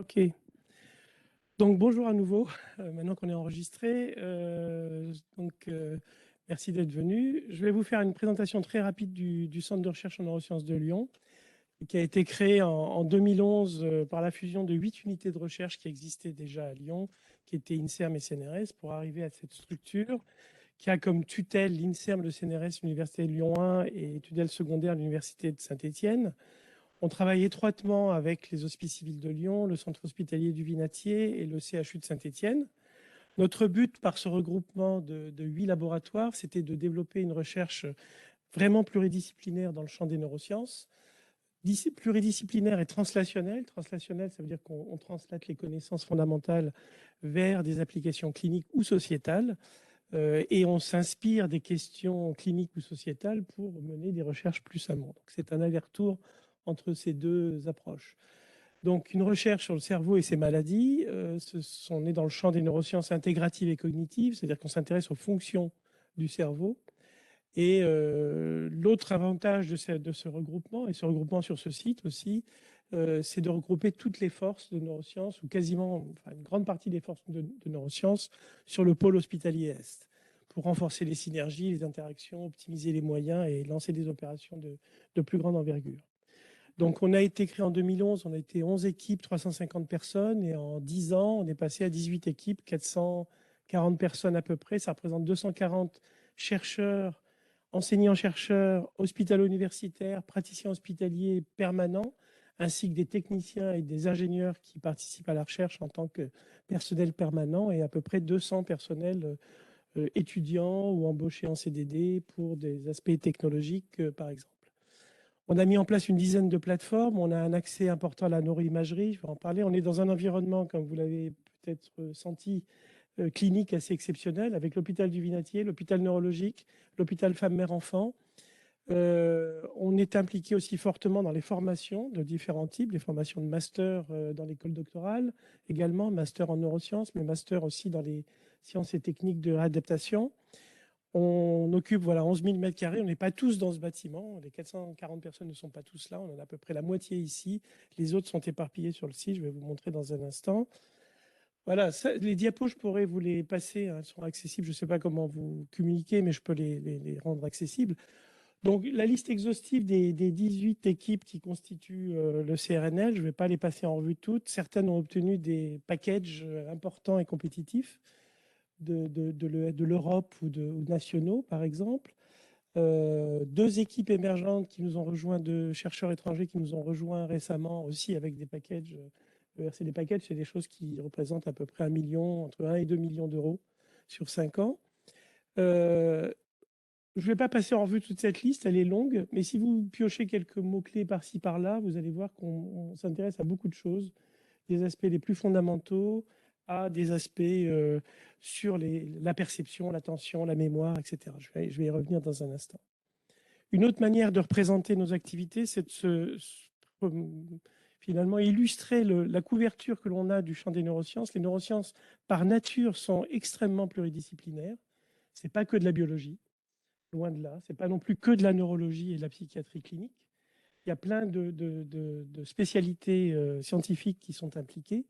Ok. Donc bonjour à nouveau, maintenant qu'on est enregistré. Merci d'être venu. Je vais vous faire une présentation très rapide du Centre de recherche en neurosciences de Lyon, qui a été créé en 2011 par la fusion de 8 unités de recherche qui existaient déjà à Lyon, qui étaient INSERM et CNRS, pour arriver à cette structure qui a comme tutelle l'INSERM, le CNRS, l'Université de Lyon 1 et tutelle secondaire l'Université de Saint-Étienne. On travaille étroitement avec les Hospices civils de Lyon, le Centre hospitalier du Vinatier et le CHU de Saint-Étienne. Notre but par ce regroupement de 8 laboratoires, c'était de développer une recherche vraiment pluridisciplinaire dans le champ des neurosciences, pluridisciplinaire et translationnelle. Translationnelle, ça veut dire qu'on translate les connaissances fondamentales vers des applications cliniques ou sociétales, et on s'inspire des questions cliniques ou sociétales pour mener des recherches plus amont. Donc c'est un aller-retour entre ces deux approches. Donc, une recherche sur le cerveau et ses maladies, on est dans le champ des neurosciences intégratives et cognitives, c'est-à-dire qu'on s'intéresse aux fonctions du cerveau. Et l'autre avantage de ce regroupement, et ce regroupement sur ce site aussi, c'est de regrouper toutes les forces de neurosciences, ou quasiment une grande partie des forces de neurosciences, sur le pôle hospitalier Est, pour renforcer les synergies, les interactions, optimiser les moyens et lancer des opérations de plus grande envergure. Donc, on a été créé en 2011, on a été 11 équipes, 350 personnes, et en 10 ans, on est passé à 18 équipes, 440 personnes à peu près. Ça représente 240 chercheurs, enseignants-chercheurs, hospitalo-universitaires, praticiens hospitaliers permanents, ainsi que des techniciens et des ingénieurs qui participent à la recherche en tant que personnel permanent, et à peu près 200 personnels étudiants ou embauchés en CDD pour des aspects technologiques, par exemple. On a mis en place une dizaine de plateformes. On a un accès important à la neuroimagerie. Je vais en parler. On est dans un environnement, comme vous l'avez peut-être senti, clinique assez exceptionnel, avec l'hôpital du Vinatier, l'hôpital neurologique, l'hôpital femmes-mères-enfants. On est impliqué aussi fortement dans les formations de différents types, les formations de master dans l'école doctorale, également master en neurosciences, mais master aussi dans les sciences et techniques de réadaptation. On occupe 11 000 mètres carrés. On n'est pas tous dans ce bâtiment. Les 440 personnes ne sont pas tous là. On en a à peu près la moitié ici. Les autres sont éparpillés sur le site. Je vais vous montrer dans un instant. Voilà, les diapos, je pourrais vous les passer. Elles sont accessibles. Je ne sais pas comment vous communiquer, mais je peux les rendre accessibles. Donc, la liste exhaustive des 18 équipes qui constituent le CRNL, je ne vais pas les passer en revue toutes. Certaines ont obtenu des packages importants et compétitifs de l'Europe ou nationaux, par exemple. Deux équipes émergentes qui nous ont rejoints, de chercheurs étrangers qui nous ont rejoints récemment aussi avec des packages. C'est des packages, c'est des choses qui représentent à peu près 1 million, entre 1 et 2 millions d'euros sur 5 ans. Je ne vais pas passer en revue toute cette liste, elle est longue, mais si vous piochez quelques mots-clés par-ci, par-là, vous allez voir qu'on s'intéresse à beaucoup de choses, des aspects les plus fondamentaux à des aspects sur la perception, l'attention, la mémoire, etc. Je vais y revenir dans un instant. Une autre manière de représenter nos activités, c'est de finalement illustrer la couverture que l'on a du champ des neurosciences. Les neurosciences, par nature, sont extrêmement pluridisciplinaires. Ce n'est pas que de la biologie, loin de là. Ce n'est pas non plus que de la neurologie et de la psychiatrie clinique. Il y a plein de spécialités scientifiques qui sont impliquées.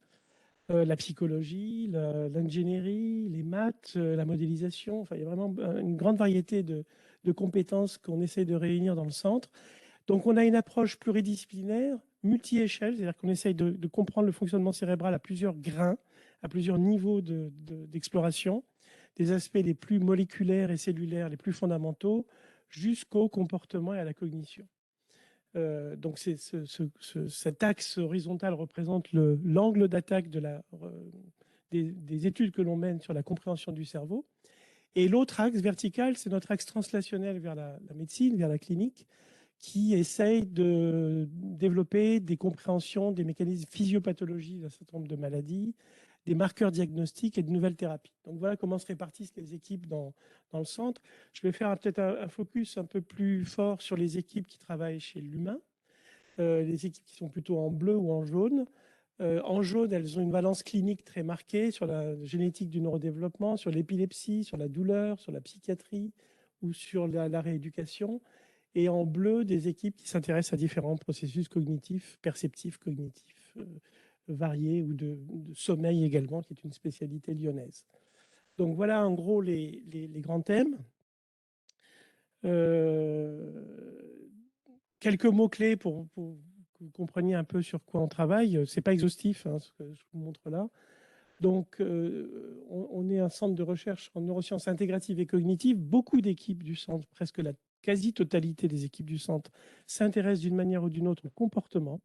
La psychologie, l'ingénierie, les maths, la modélisation. Enfin, il y a vraiment une grande variété de compétences qu'on essaie de réunir dans le centre. Donc, on a une approche pluridisciplinaire, multi-échelle, c'est-à-dire qu'on essaye de comprendre le fonctionnement cérébral à plusieurs grains, à plusieurs niveaux d'exploration, des aspects les plus moléculaires et cellulaires, les plus fondamentaux, jusqu'au comportement et à la cognition. Donc, cet axe horizontal représente l'angle d'attaque des études que l'on mène sur la compréhension du cerveau. Et l'autre axe vertical, c'est notre axe translationnel vers la médecine, vers la clinique, qui essaye de développer des compréhensions des mécanismes physiopathologiques d'un certain nombre de maladies, des marqueurs diagnostiques et de nouvelles thérapies. Donc voilà comment se répartissent les équipes dans le centre. Je vais faire peut-être un focus un peu plus fort sur les équipes qui travaillent chez l'humain, les équipes qui sont plutôt en bleu ou en jaune. En jaune, elles ont une valence clinique très marquée sur la génétique du neurodéveloppement, sur l'épilepsie, sur la douleur, sur la psychiatrie ou sur la rééducation. Et en bleu, des équipes qui s'intéressent à différents processus cognitifs, perceptifs, cognitifs, variées ou de sommeil également, qui est une spécialité lyonnaise. Donc voilà en gros les grands thèmes. Quelques mots-clés pour que vous compreniez un peu sur quoi on travaille. Ce n'est pas exhaustif, hein, ce que je vous montre là. Donc, on est un centre de recherche en neurosciences intégratives et cognitives. Beaucoup d'équipes du centre, presque la quasi-totalité des équipes du centre, s'intéressent d'une manière ou d'une autre au comportement,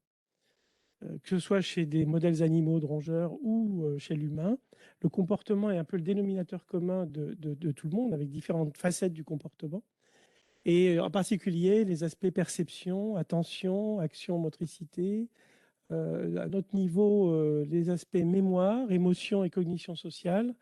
que ce soit chez des modèles animaux de rongeurs ou chez l'humain. Le comportement est un peu le dénominateur commun de tout le monde, avec différentes facettes du comportement. Et en particulier, les aspects perception, attention, action, motricité. À notre niveau, les aspects mémoire, émotion et cognition sociale.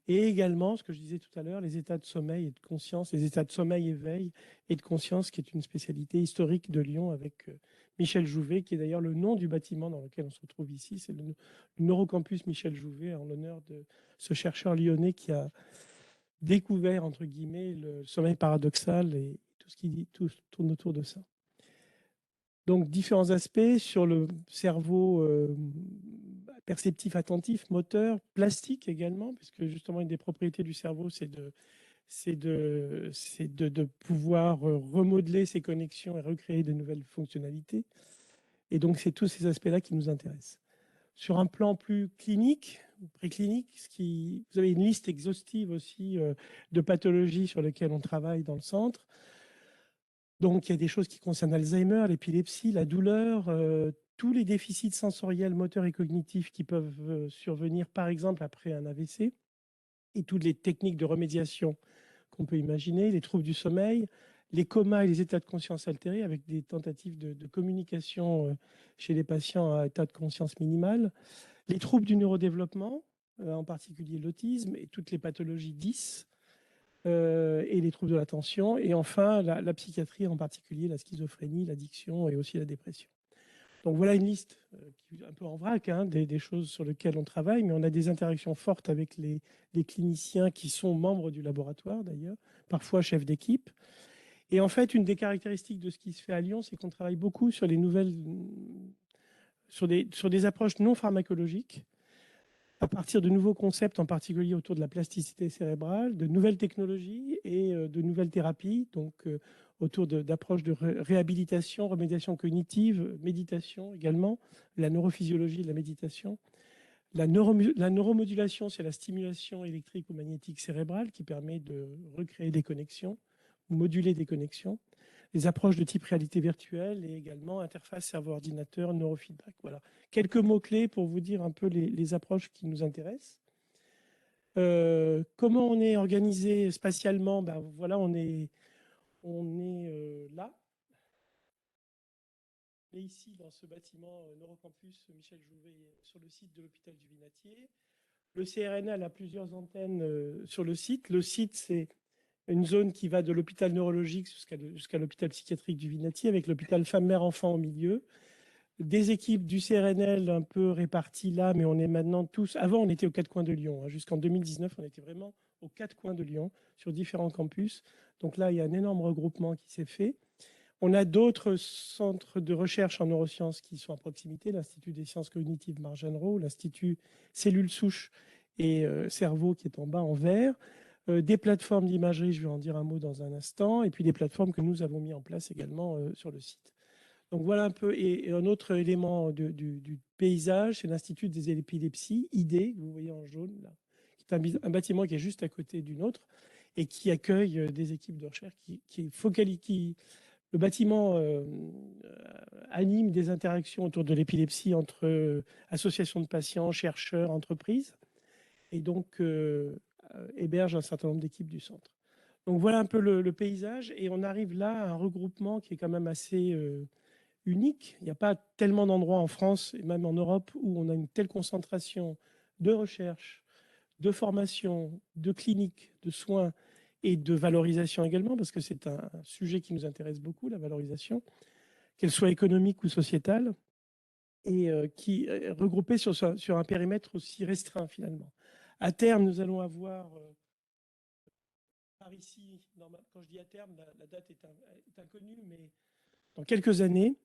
Et également, ce que je disais tout à l'heure, les états de sommeil et de conscience, les états de sommeil, éveil et de conscience, qui est une spécialité historique de Lyon avec Michel Jouvet, qui est d'ailleurs le nom du bâtiment dans lequel on se retrouve ici. C'est le Neurocampus Michel Jouvet, en l'honneur de ce chercheur lyonnais qui a découvert, entre guillemets, le sommeil paradoxal et tout ce qui tourne autour de ça. Donc, différents aspects sur le cerveau perceptif, attentif, moteur, plastique également, puisque justement, une des propriétés du cerveau, c'est de pouvoir remodeler ses connexions et recréer de nouvelles fonctionnalités. Et donc, c'est tous ces aspects-là qui nous intéressent. Sur un plan plus clinique, préclinique, vous avez une liste exhaustive aussi de pathologies sur lesquelles on travaille dans le centre. Donc, il y a des choses qui concernent Alzheimer, l'épilepsie, la douleur, tous les déficits sensoriels, moteurs et cognitifs qui peuvent survenir, par exemple, après un AVC, et toutes les techniques de remédiation qu'on peut imaginer, les troubles du sommeil, les comas et les états de conscience altérés, avec des tentatives de communication chez les patients à état de conscience minimal, les troubles du neurodéveloppement, en particulier l'autisme et toutes les pathologies 10, et les troubles de l'attention, et enfin la psychiatrie, en particulier la schizophrénie, l'addiction et aussi la dépression. Donc voilà une liste qui est un peu en vrac hein, des choses sur lesquelles on travaille, mais on a des interactions fortes avec les cliniciens qui sont membres du laboratoire d'ailleurs, parfois chefs d'équipe. Et en fait, une des caractéristiques de ce qui se fait à Lyon, c'est qu'on travaille beaucoup sur sur des approches non pharmacologiques, à partir de nouveaux concepts, en particulier autour de la plasticité cérébrale, de nouvelles technologies et de nouvelles thérapies, donc autour d'approches de réhabilitation, remédiation cognitive, méditation également, la neurophysiologie de la méditation. La neuromodulation, c'est la stimulation électrique ou magnétique cérébrale qui permet de recréer des connexions, moduler des connexions. Les approches de type réalité virtuelle et également interface cerveau-ordinateur, neurofeedback. Voilà. Quelques mots-clés pour vous dire un peu les approches qui nous intéressent. Comment on est organisé spatialement? Ben, voilà, on est là. On est ici dans ce bâtiment Neurocampus Michel Jouvet sur le site de l'hôpital du Vinatier. Le CRNL a plusieurs antennes sur le site. Le site, c'est une zone qui va de l'hôpital neurologique jusqu'à l'hôpital psychiatrique du Vinatier, avec l'hôpital femme-mère-enfant au milieu. Des équipes du CRNL un peu réparties là, mais on est maintenant tous... Avant, on était aux quatre coins de Lyon. Hein. Jusqu'en 2019, on était vraiment aux quatre coins de Lyon, sur différents campus. Donc là, il y a un énorme regroupement qui s'est fait. On a d'autres centres de recherche en neurosciences qui sont à proximité, l'Institut des sciences cognitives Margenreau, l'Institut cellules souches et cerveau qui est en bas en vert, des plateformes d'imagerie, je vais en dire un mot dans un instant, et puis des plateformes que nous avons mis en place également sur le site. Donc voilà un peu, et un autre élément du paysage, c'est l'Institut des épilepsies, ID, que vous voyez en jaune, là, qui est un bâtiment qui est juste à côté d'une autre et qui accueille des équipes de recherche qui le bâtiment anime des interactions autour de l'épilepsie entre associations de patients, chercheurs, entreprises, et donc héberge un certain nombre d'équipes du centre. Donc voilà un peu le paysage, et on arrive là à un regroupement qui est quand même assez unique. Il n'y a pas tellement d'endroits en France et même en Europe où on a une telle concentration de recherche, de formation, de clinique, de soins et de valorisation également, parce que c'est un sujet qui nous intéresse beaucoup, la valorisation, qu'elle soit économique ou sociétale, et qui est regroupée sur un périmètre aussi restreint finalement. À terme, nous allons avoir, par ici, quand je dis à terme, la date est inconnue, mais dans quelques années,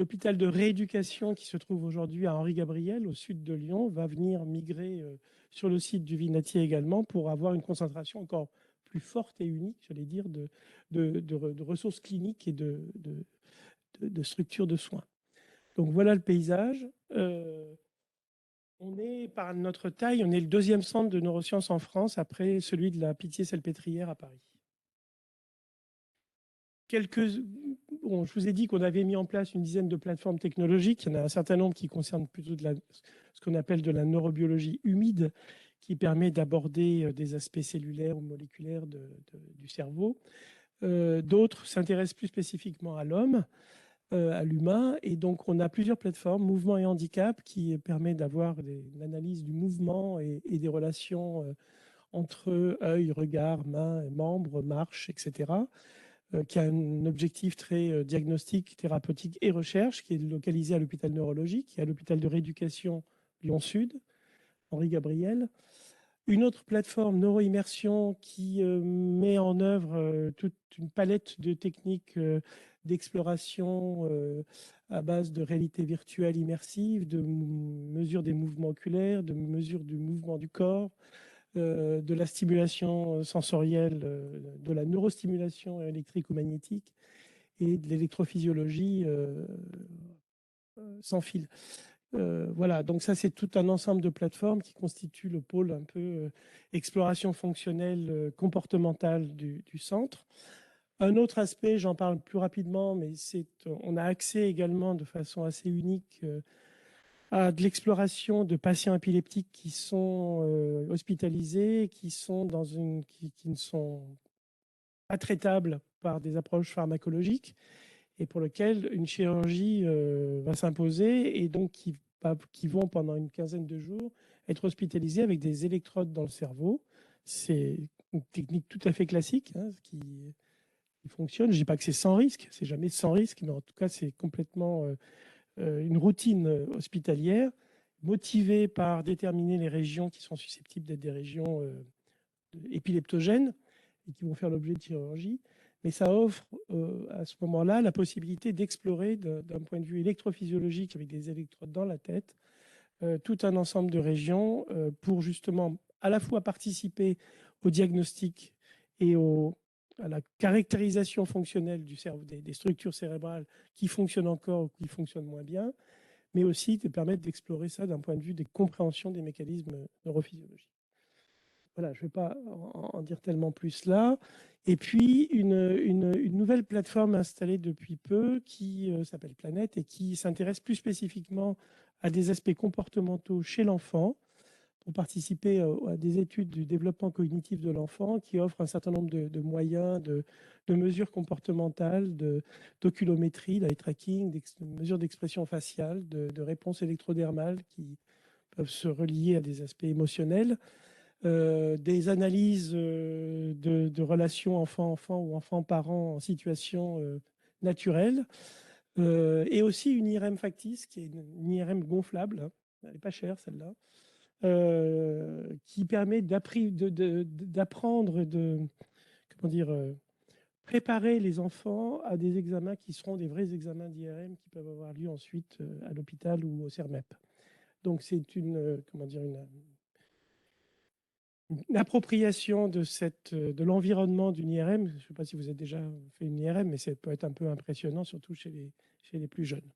L'hôpital de rééducation qui se trouve aujourd'hui à Henri-Gabriel, au sud de Lyon, va venir migrer sur le site du Vinatier également pour avoir une concentration encore plus forte et unique, j'allais dire, de ressources cliniques et de structures de soins. Donc voilà le paysage. On est, par notre taille, on est le deuxième centre de neurosciences en France après celui de la Pitié-Salpêtrière à Paris. Bon, je vous ai dit qu'on avait mis en place une dizaine de plateformes technologiques. Il y en a un certain nombre qui concernent plutôt ce qu'on appelle de la neurobiologie humide, qui permet d'aborder des aspects cellulaires ou moléculaires du cerveau. D'autres s'intéressent plus spécifiquement à l'homme, à l'humain. Et donc, on a plusieurs plateformes, mouvement et handicap, qui permet d'avoir une analyse du mouvement et des relations entre œil, regard, main, membres, marche, etc. Qui a un objectif très diagnostique, thérapeutique et recherche, qui est localisé à l'hôpital neurologique et à l'hôpital de rééducation Lyon-Sud, Henri-Gabriel. Une autre plateforme neuroimmersion qui met en œuvre toute une palette de techniques d'exploration à base de réalité virtuelle immersive, de mesure des mouvements oculaires, de mesure du mouvement du corps, de la stimulation sensorielle, de la neurostimulation électrique ou magnétique et de l'électrophysiologie sans fil. Voilà, donc ça c'est tout un ensemble de plateformes qui constituent le pôle un peu exploration fonctionnelle comportementale du centre. Un autre aspect, j'en parle plus rapidement, mais on a accès également de façon assez unique à de l'exploration de patients épileptiques qui sont hospitalisés, qui ne sont pas traitables par des approches pharmacologiques et pour lesquels une chirurgie va s'imposer et donc qui vont pendant une quinzaine de jours être hospitalisés avec des électrodes dans le cerveau. C'est une technique tout à fait classique qui fonctionne. Je ne dis pas que c'est sans risque, c'est jamais sans risque, mais en tout cas c'est complètement une routine hospitalière motivée par déterminer les régions qui sont susceptibles d'être des régions épileptogènes et qui vont faire l'objet de chirurgie. Mais ça offre à ce moment-là la possibilité d'explorer d'un point de vue électrophysiologique avec des électrodes dans la tête tout un ensemble de régions pour justement à la fois participer au diagnostic et à la caractérisation fonctionnelle du cerveau, des structures cérébrales qui fonctionnent encore ou qui fonctionnent moins bien, mais aussi de permettre d'explorer ça d'un point de vue des compréhensions des mécanismes neurophysiologiques. Voilà, je ne vais pas en dire tellement plus là. Et puis, une nouvelle plateforme installée depuis peu qui s'appelle Planète et qui s'intéresse plus spécifiquement à des aspects comportementaux chez l'enfant pour participer à des études du développement cognitif de l'enfant qui offre un certain nombre de moyens, de mesures comportementales, d'oculométrie, d'eye tracking, de mesures d'expression faciale, de réponses électrodermales qui peuvent se relier à des aspects émotionnels. Des analyses de relations enfant-enfant ou enfant-parent en situation naturelle, et aussi une IRM factice, qui est une IRM gonflable, hein. Elle n'est pas chère celle-là, qui permet d'apprendre, comment dire, préparer les enfants à des examens qui seront des vrais examens d'IRM qui peuvent avoir lieu ensuite à l'hôpital ou au CERMEP. Donc c'est une appropriation de l'environnement d'une IRM. Je ne sais pas si vous avez déjà fait une IRM, mais ça peut être un peu impressionnant, surtout chez les plus jeunes.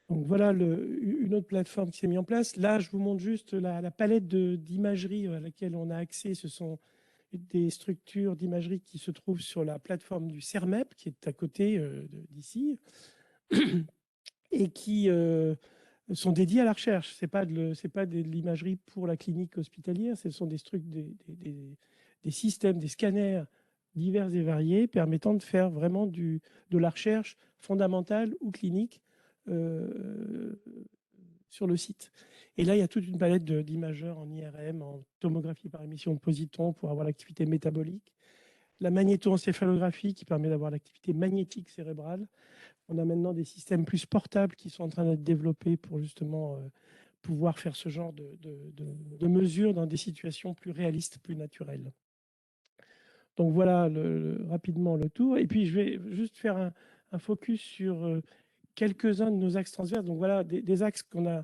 Donc voilà une autre plateforme qui s'est mise en place. Là, je vous montre juste la palette d'imagerie à laquelle on a accès. Ce sont des structures d'imagerie qui se trouvent sur la plateforme du CERMEP, qui est à côté d'ici, et qui sont dédiées à la recherche. Ce n'est pas de l'imagerie pour la clinique hospitalière, ce sont des systèmes, des scanners divers et variés permettant de faire vraiment de la recherche fondamentale ou clinique sur le site. Et là, il y a toute une palette d'imageurs en IRM, en tomographie par émission de positons pour avoir l'activité métabolique, la magnétoencéphalographie qui permet d'avoir l'activité magnétique cérébrale. On a maintenant des systèmes plus portables qui sont en train d'être développés pour justement pouvoir faire ce genre de mesures dans des situations plus réalistes, plus naturelles. Donc voilà rapidement le tour. Et puis je vais juste faire un focus sur quelques-uns de nos axes transverses. Donc voilà, des axes qu'on a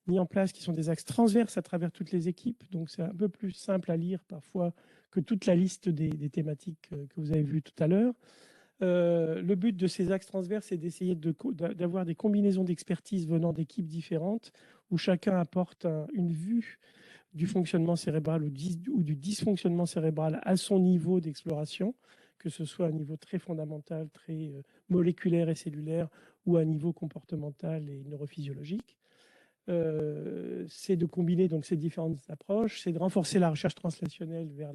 mis en place qui sont des axes transverses à travers toutes les équipes. Donc c'est un peu plus simple à lire parfois que toute la liste des thématiques que vous avez vues tout à l'heure. Le but de ces axes transverses, c'est d'essayer d'avoir des combinaisons d'expertise venant d'équipes différentes où chacun apporte une vue du fonctionnement cérébral ou du dysfonctionnement cérébral à son niveau d'exploration, que ce soit à un niveau très fondamental, très moléculaire et cellulaire, ou à un niveau comportemental et neurophysiologique. C'est de combiner donc ces différentes approches, c'est de renforcer la recherche translationnelle vers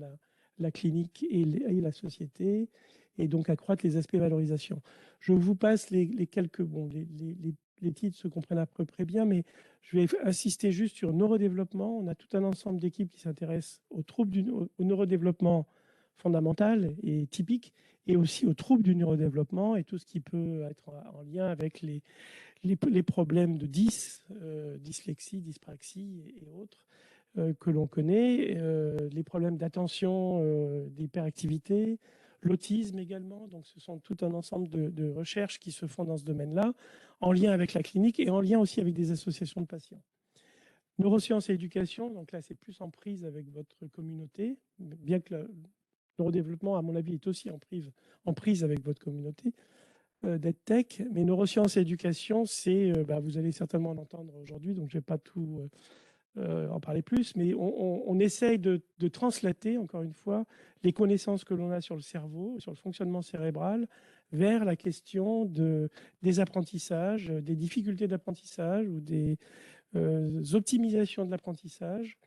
la clinique et la société, et donc accroître les aspects valorisation. Je vous passe les quelques... Bon, les titres se comprennent à peu près bien, mais je vais insister juste sur neurodéveloppement. On a tout un ensemble d'équipes qui s'intéressent aux troubles au neurodéveloppement fondamental et typique, et aussi aux troubles du neurodéveloppement et tout ce qui peut être en lien avec les problèmes de dyslexie, dyspraxie et autres que l'on connaît, les problèmes d'attention, d'hyperactivité, l'autisme également. Donc, ce sont tout un ensemble de recherches qui se font dans ce domaine-là, en lien avec la clinique et en lien aussi avec des associations de patients. Neurosciences et éducation, donc là, c'est plus en prise avec votre communauté, bien que le neurodéveloppement, à mon avis, est aussi en prise avec votre communauté d'EdTech. Mais neurosciences et éducation, vous allez certainement en entendre aujourd'hui, donc je ne vais pas tout en parler plus, mais on essaye de translater, encore une fois, les connaissances que l'on a sur le cerveau, sur le fonctionnement cérébral, vers la question des apprentissages, des difficultés d'apprentissage ou des optimisations de l'apprentissage.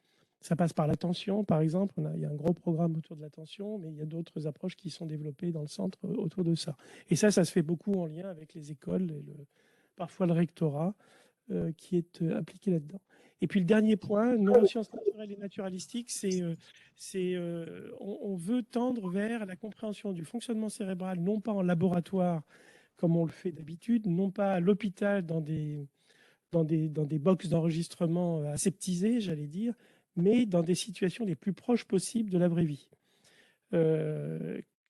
Ça passe par l'attention, par exemple. Il y a un gros programme autour de l'attention, mais il y a d'autres approches qui sont développées dans le centre autour de ça. Et ça se fait beaucoup en lien avec les écoles et parfois le rectorat qui est impliqué là-dedans. Et puis le dernier point, neurosciences naturelles et naturalistiques, on veut tendre vers la compréhension du fonctionnement cérébral, non pas en laboratoire comme on le fait d'habitude, non pas à l'hôpital dans des box d'enregistrement aseptisés, j'allais dire, mais dans des situations les plus proches possibles de la vraie vie.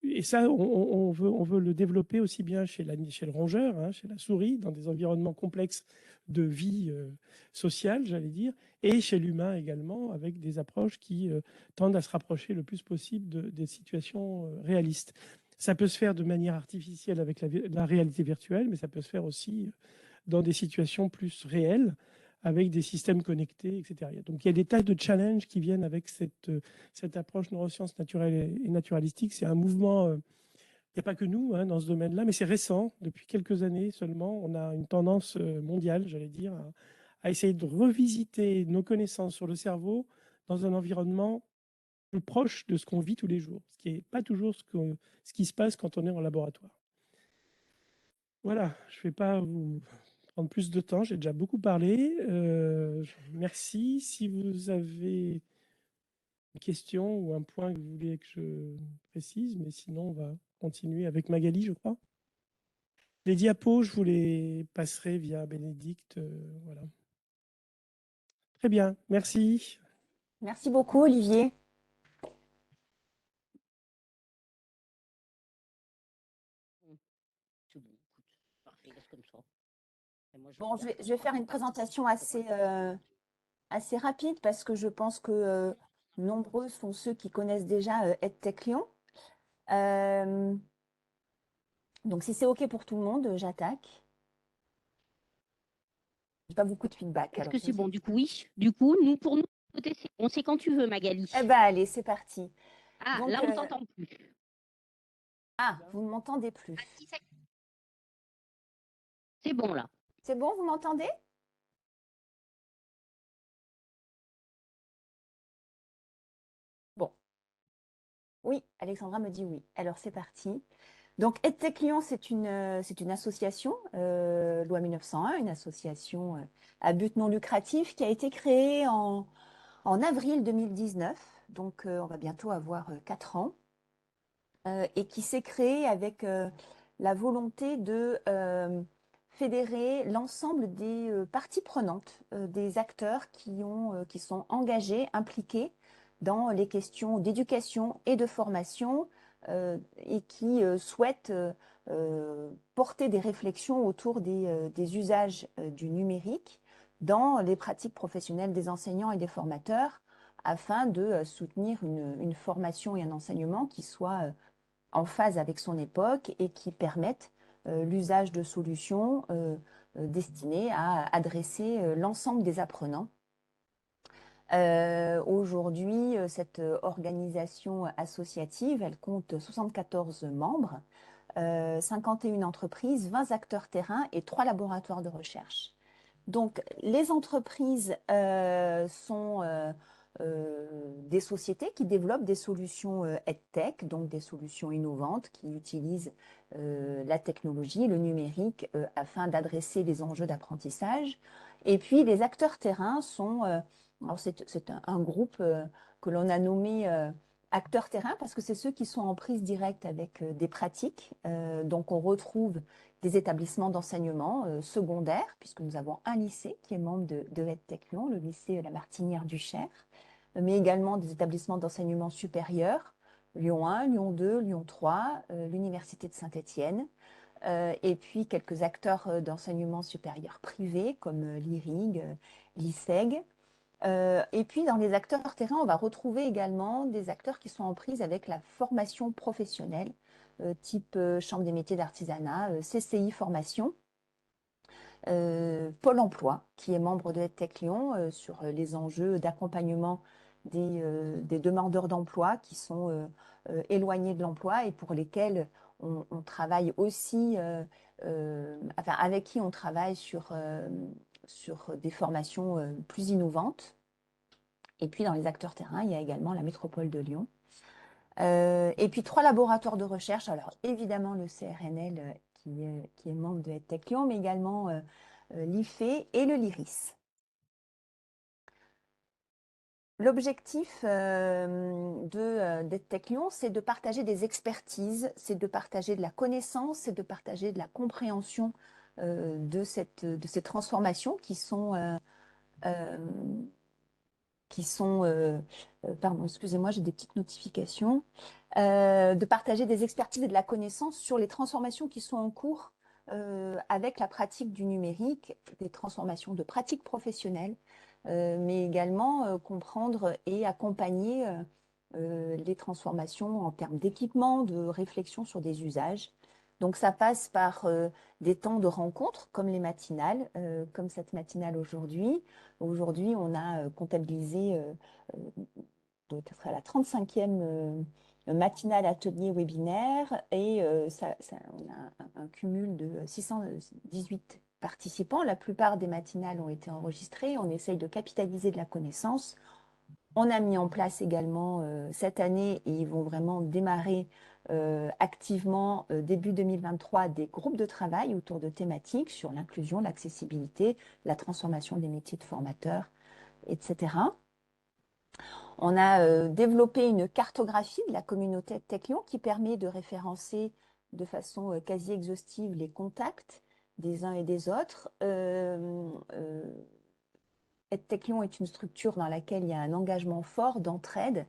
Et ça, on veut le développer aussi bien chez le rongeur, hein, chez la souris, dans des environnements complexes de vie sociale, j'allais dire, et chez l'humain également, avec des approches qui tendent à se rapprocher le plus possible des situations réalistes. Ça peut se faire de manière artificielle avec la réalité virtuelle, mais ça peut se faire aussi dans des situations plus réelles, avec des systèmes connectés, etc. Donc il y a des tas de challenges qui viennent avec cette approche neurosciences naturelles et naturalistique. C'est un mouvement, il n'y a pas que nous hein, dans ce domaine-là, mais c'est récent. Depuis quelques années seulement, on a une tendance mondiale, j'allais dire, à essayer de revisiter nos connaissances sur le cerveau dans un environnement plus proche de ce qu'on vit tous les jours, ce qui n'est pas toujours ce qui se passe quand on est en laboratoire. Voilà, je ne vais pas vous prendre plus de temps, j'ai déjà beaucoup parlé. Merci. Si vous avez une question ou un point que vous voulez que je précise, mais sinon, on va continuer avec Magali, je crois. Les diapos, je vous les passerai via Bénédicte. Voilà. Très bien, merci. Merci beaucoup, Olivier. C'est bon, écoute, parfait, laisse comme ça. Et moi, Bon, regarde. je vais faire une présentation assez rapide parce que je pense que nombreux sont ceux qui connaissent déjà EdTech Lyon. Donc, si c'est OK pour tout le monde, j'attaque. J'ai pas beaucoup de feedback. Est-ce Alors, que c'est bon? Du coup, oui. Du coup, pour nous, côté, c'est bon. C'est quand tu veux, Magali. eh ben, allez, c'est parti. Ah, Donc, là, on t'entend plus. vous ne m'entendez plus. C'est bon, là. C'est bon, vous m'entendez? Bon. Oui, Alexandra me dit oui. Alors, c'est parti. Donc, EdTech Lyon, c'est une association, loi 1901, une association à but non lucratif qui a été créée en avril 2019. Donc, on va bientôt avoir 4 ans. Et qui s'est créée avec la volonté de fédérer l'ensemble des parties prenantes, des acteurs qui sont engagés, impliqués dans les questions d'éducation et de formation et qui souhaitent porter des réflexions autour des usages du numérique dans les pratiques professionnelles des enseignants et des formateurs afin de soutenir une formation et un enseignement qui soient en phase avec son époque et qui permettent l'usage de solutions destinées à adresser l'ensemble des apprenants. Aujourd'hui, cette organisation associative, elle compte 74 membres, 51 entreprises, 20 acteurs terrain et 3 laboratoires de recherche. Donc, les entreprises sont des sociétés qui développent des solutions EdTech, donc des solutions innovantes qui utilisent la technologie, le numérique, afin d'adresser les enjeux d'apprentissage. Et puis, les acteurs terrain sont, alors c'est un groupe que l'on a nommé acteurs terrain parce que c'est ceux qui sont en prise directe avec des pratiques. Donc, on retrouve des établissements d'enseignement secondaires, puisque nous avons un lycée qui est membre de EdTech Lyon, le lycée La Martinière-du-Cher, mais également des établissements d'enseignement supérieur, Lyon 1, Lyon 2, Lyon 3, l'Université de Saint-Étienne, et puis quelques acteurs d'enseignement supérieur privé comme l'IRIG, l'ISEG. Et puis dans les acteurs terrain, on va retrouver également des acteurs qui sont en prise avec la formation professionnelle, type Chambre des métiers d'artisanat, CCI Formation, Pôle emploi, qui est membre de EdTech Lyon, sur les enjeux d'accompagnement des demandeurs d'emploi qui sont éloignés de l'emploi et pour lesquels on travaille aussi, enfin, avec qui on travaille sur des formations plus innovantes. Et puis dans les acteurs terrain, il y a également la métropole de Lyon. Et puis 3 laboratoires de recherche. Alors évidemment le CRNL qui est membre de EdTech Lyon, mais également l'IFE et le LIRIS. L'objectif d'EdTech Lyon, c'est de partager des expertises, c'est de partager de la connaissance, c'est de partager de la compréhension de ces transformations qui sont pardon, excusez-moi, j'ai des petites notifications, de partager des expertises et de la connaissance sur les transformations qui sont en cours avec la pratique du numérique, des transformations de pratiques professionnelles, mais également comprendre et accompagner les transformations en termes d'équipement, de réflexion sur des usages. Donc ça passe par des temps de rencontre comme les matinales, comme cette matinale aujourd'hui. Aujourd'hui, on a comptabilisé peut-être à la 35e matinale atelier webinaire et on a un cumul de 618 participants. La plupart des matinales ont été enregistrées. On essaye de capitaliser de la connaissance. On a mis en place également cette année, et ils vont vraiment démarrer activement début 2023 des groupes de travail autour de thématiques sur l'inclusion, l'accessibilité, la transformation des métiers de formateurs, etc. On a développé une cartographie de la communauté EdTech Lyon qui permet de référencer de façon quasi exhaustive les contacts des uns et des autres. EdTech Lyon est une structure dans laquelle il y a un engagement fort d'entraide.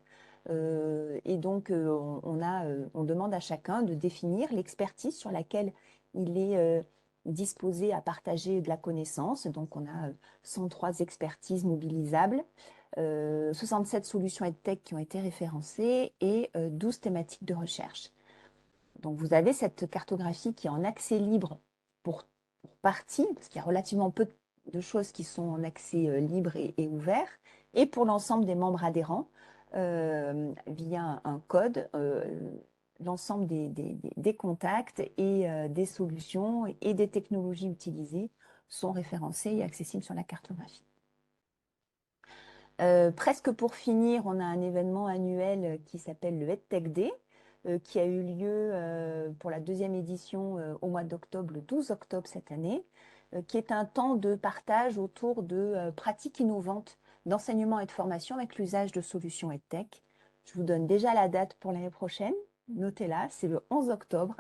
Et donc, on demande à chacun de définir l'expertise sur laquelle il est disposé à partager de la connaissance. Donc, on a 103 expertises mobilisables, 67 solutions EdTech qui ont été référencées et 12 thématiques de recherche. Donc, vous avez cette cartographie qui est en accès libre pour partie, parce qu'il y a relativement peu de choses qui sont en accès libre et ouvert, et pour l'ensemble des membres adhérents, via un code, l'ensemble des contacts et des solutions et des technologies utilisées sont référencés et accessibles sur la cartographie. Presque pour finir, on a un événement annuel qui s'appelle le EdTech Day, qui a eu lieu pour la 2e édition au mois d'octobre, le 12 octobre cette année, qui est un temps de partage autour de pratiques innovantes d'enseignement et de formation avec l'usage de solutions EdTech. Je vous donne déjà la date pour l'année prochaine, notez-la, c'est le 11 octobre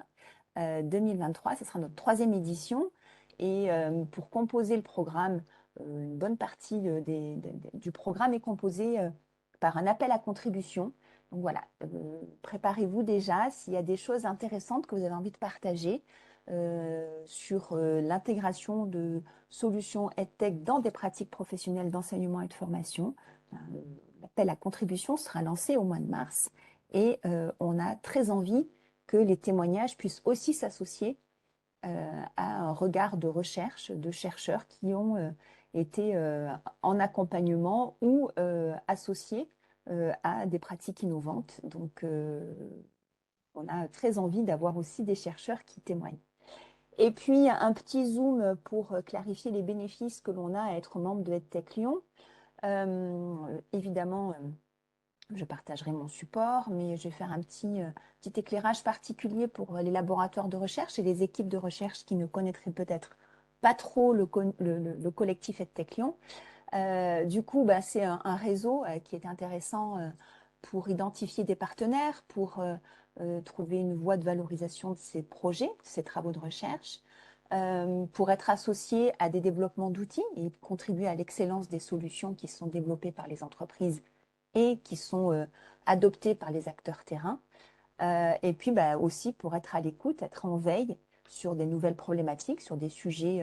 2023, ce sera notre 3e édition. Et pour composer le programme, une bonne partie du programme est composée par un appel à contribution Donc voilà, préparez-vous déjà s'il y a des choses intéressantes que vous avez envie de partager sur l'intégration de solutions EdTech dans des pratiques professionnelles d'enseignement et de formation. L'appel à contribution sera lancé au mois de mars et on a très envie que les témoignages puissent aussi s'associer à un regard de recherche de chercheurs qui ont été en accompagnement ou associés à des pratiques innovantes. Donc, on a très envie d'avoir aussi des chercheurs qui témoignent. Et puis, un petit zoom pour clarifier les bénéfices que l'on a à être membre de EdTech Lyon. Évidemment, je partagerai mon support, mais je vais faire un petit éclairage particulier pour les laboratoires de recherche et les équipes de recherche qui ne connaîtraient peut-être pas trop le collectif EdTech Lyon. Du coup, c'est un réseau qui est intéressant pour identifier des partenaires, pour trouver une voie de valorisation de ces projets, de ces travaux de recherche, pour être associé à des développements d'outils et contribuer à l'excellence des solutions qui sont développées par les entreprises et qui sont adoptées par les acteurs terrains. Et puis aussi pour être à l'écoute, être en veille sur des nouvelles problématiques, sur des sujets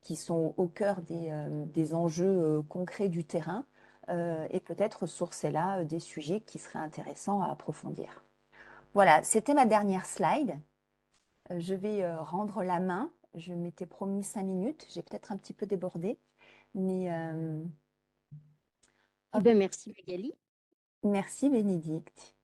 qui sont au cœur des enjeux concrets du terrain et peut-être sourcer là des sujets qui seraient intéressants à approfondir. Voilà, c'était ma dernière slide. Je vais rendre la main. Je m'étais promis 5 minutes. J'ai peut-être un petit peu débordé, mais Eh ben, merci Magali. merci Bénédicte.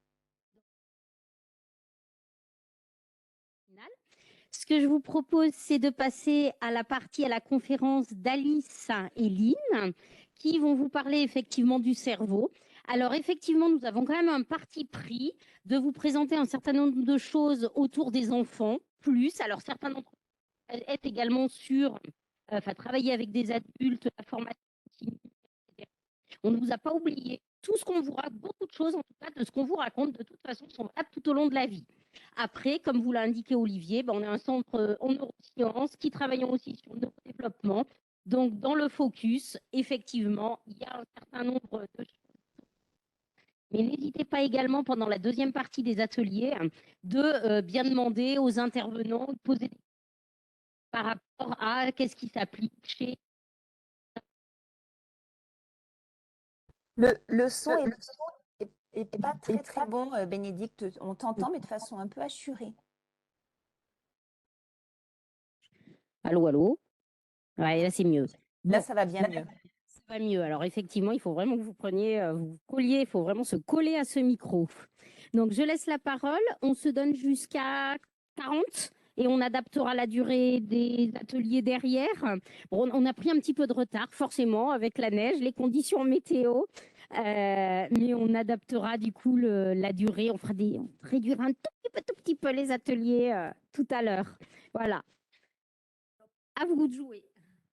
Ce que je vous propose, c'est de passer à la conférence d'Alice et Lynn, qui vont vous parler effectivement du cerveau. Alors effectivement, nous avons quand même un parti pris de vous présenter un certain nombre de choses autour des enfants, plus. Alors certains d'entre vous est également sur, travailler avec des adultes, la formation continue, etc. On ne vous a pas oublié. Tout ce qu'on vous raconte, beaucoup de choses en tout cas de ce qu'on vous raconte, de toute façon, sont valables tout au long de la vie. Après, comme vous l'a indiqué Olivier, on est un centre en neurosciences qui travaillons aussi sur le neurodéveloppement. Donc, dans le focus, effectivement, il y a un certain nombre de choses. Mais n'hésitez pas également, pendant la deuxième partie des ateliers, de bien demander aux intervenants de poser des questions par rapport à qu'est-ce qui s'applique chez. Le son est pas très bon, Bénédicte. On t'entend, mais de façon un peu assurée. Allô, allô. Ouais, là, c'est mieux. Là, Bon, ça va bien mieux. ça va mieux. Alors, effectivement, il faut vraiment que vous preniez, vous colliez, il faut vraiment se coller à ce micro. Donc, je laisse la parole. On se donne jusqu'à 40 et on adaptera la durée des ateliers derrière. Bon, on a pris un petit peu de retard, forcément, avec la neige, les conditions météo. Mais on adaptera du coup la durée. On réduira un tout petit peu les ateliers tout à l'heure. Voilà. À vous de jouer.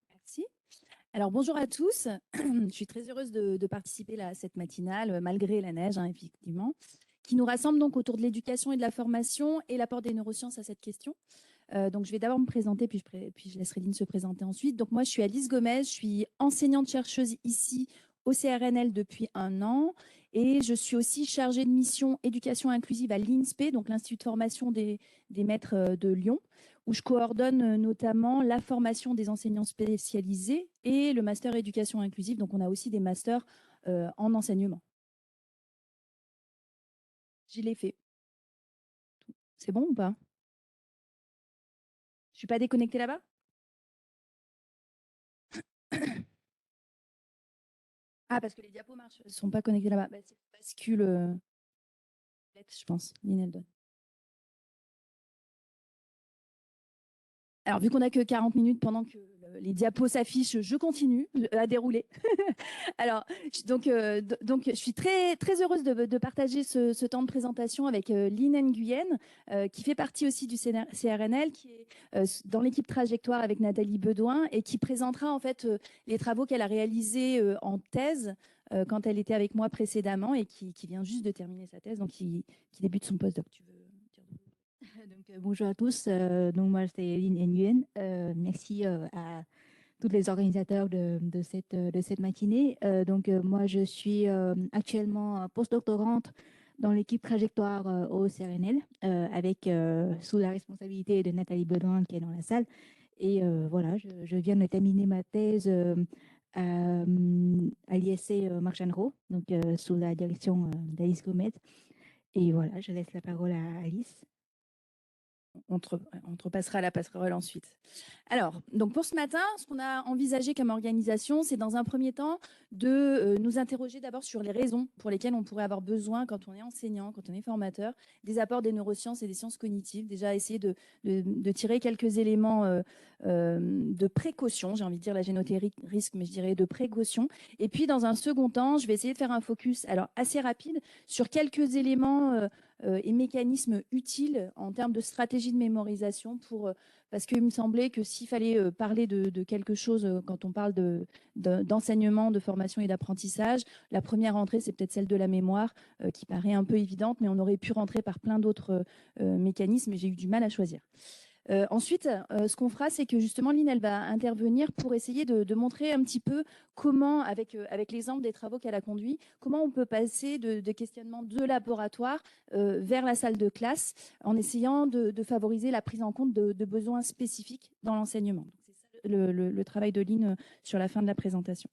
Merci. Alors, bonjour à tous. Je suis très heureuse de participer à cette matinale, malgré la neige, effectivement, qui nous rassemble donc autour de l'éducation et de la formation et l'apport des neurosciences à cette question. Donc, je vais d'abord me présenter, puis je laisserai Lynn se présenter ensuite. Donc, moi, je suis Alice Gomez, je suis enseignante-chercheuse ici au CRNL depuis 1 an et je suis aussi chargée de mission éducation inclusive à l'INSPE, donc l'Institut de formation des maîtres de Lyon, où je coordonne notamment la formation des enseignants spécialisés et le master éducation inclusive. Donc, on a aussi des masters en enseignement. Je l'ai fait. C'est bon ou pas? Je ne suis pas déconnectée là-bas? Ah, parce que les diapos marchent, ne sont pas connectés là-bas. C'est bascule, je pense, Lineldon. Alors, vu qu'on n'a que 40 minutes pendant que les diapos s'affichent, je continue à dérouler. Alors, donc, je suis très, très heureuse de partager ce temps de présentation avec Lynn Nguyen, qui fait partie aussi du CRNL, qui est dans l'équipe Trajectoire avec Nathalie Bedoin et qui présentera en fait les travaux qu'elle a réalisés en thèse quand elle était avec moi précédemment et qui vient juste de terminer sa thèse, donc qui débute son postdoc. Tu veux dire? Donc, bonjour à tous. Donc, moi, c'est Lynn Nguyen. Merci à tous les organisateurs de cette matinée. Donc, moi, je suis actuellement postdoctorante dans l'équipe trajectoire au CRNL, avec sous la responsabilité de Nathalie Bedouin qui est dans la salle. Et voilà, je viens de terminer ma thèse à l'ISC Marchanro, donc sous la direction d'Alice Gomet. Et voilà, je laisse la parole à Alice. On te repassera la passerelle ensuite. Alors, donc pour ce matin, ce qu'on a envisagé comme organisation, c'est dans un premier temps de nous interroger d'abord sur les raisons pour lesquelles on pourrait avoir besoin, quand on est enseignant, quand on est formateur, des apports des neurosciences et des sciences cognitives. Déjà, essayer de tirer quelques éléments de précaution, j'ai envie de dire la génothérapie risque, mais je dirais de précaution. Et puis, dans un second temps, je vais essayer de faire un focus alors assez rapide sur quelques éléments et mécanismes utiles en termes de stratégie de mémorisation parce qu'il me semblait que s'il fallait parler de quelque chose quand on parle d'enseignement, de formation et d'apprentissage, la première entrée, c'est peut-être celle de la mémoire qui paraît un peu évidente, mais on aurait pu rentrer par plein d'autres mécanismes et j'ai eu du mal à choisir. Ensuite, ce qu'on fera, c'est que justement, Lynn, elle va intervenir pour essayer de montrer un petit peu comment, avec l'exemple des travaux qu'elle a conduits, comment on peut passer de questionnement de laboratoire vers la salle de classe en essayant de favoriser la prise en compte de besoins spécifiques dans l'enseignement. C'est ça le travail de Lynn sur la fin de la présentation.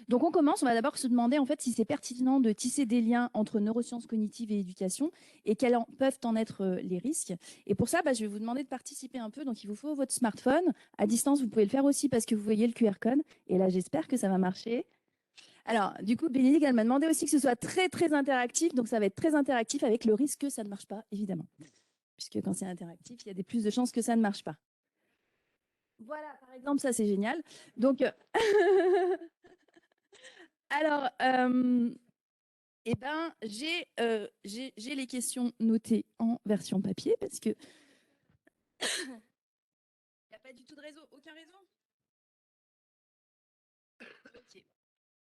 Donc on commence, on va d'abord se demander en fait si c'est pertinent de tisser des liens entre neurosciences cognitives et éducation et quels peuvent en être les risques. Et pour ça, je vais vous demander de participer un peu. Donc il vous faut votre smartphone. À distance, vous pouvez le faire aussi parce que vous voyez le QR code. Et là, j'espère que ça va marcher. Alors, du coup, Bénédicte, elle m'a demandé aussi que ce soit très, très interactif. Donc ça va être très interactif avec le risque que ça ne marche pas, évidemment. Puisque quand c'est interactif, il y a des plus de chances que ça ne marche pas. Voilà, par exemple, ça c'est génial. Donc... Alors, j'ai les questions notées en version papier parce que il n'y a pas du tout de réseau, aucun réseau. Okay.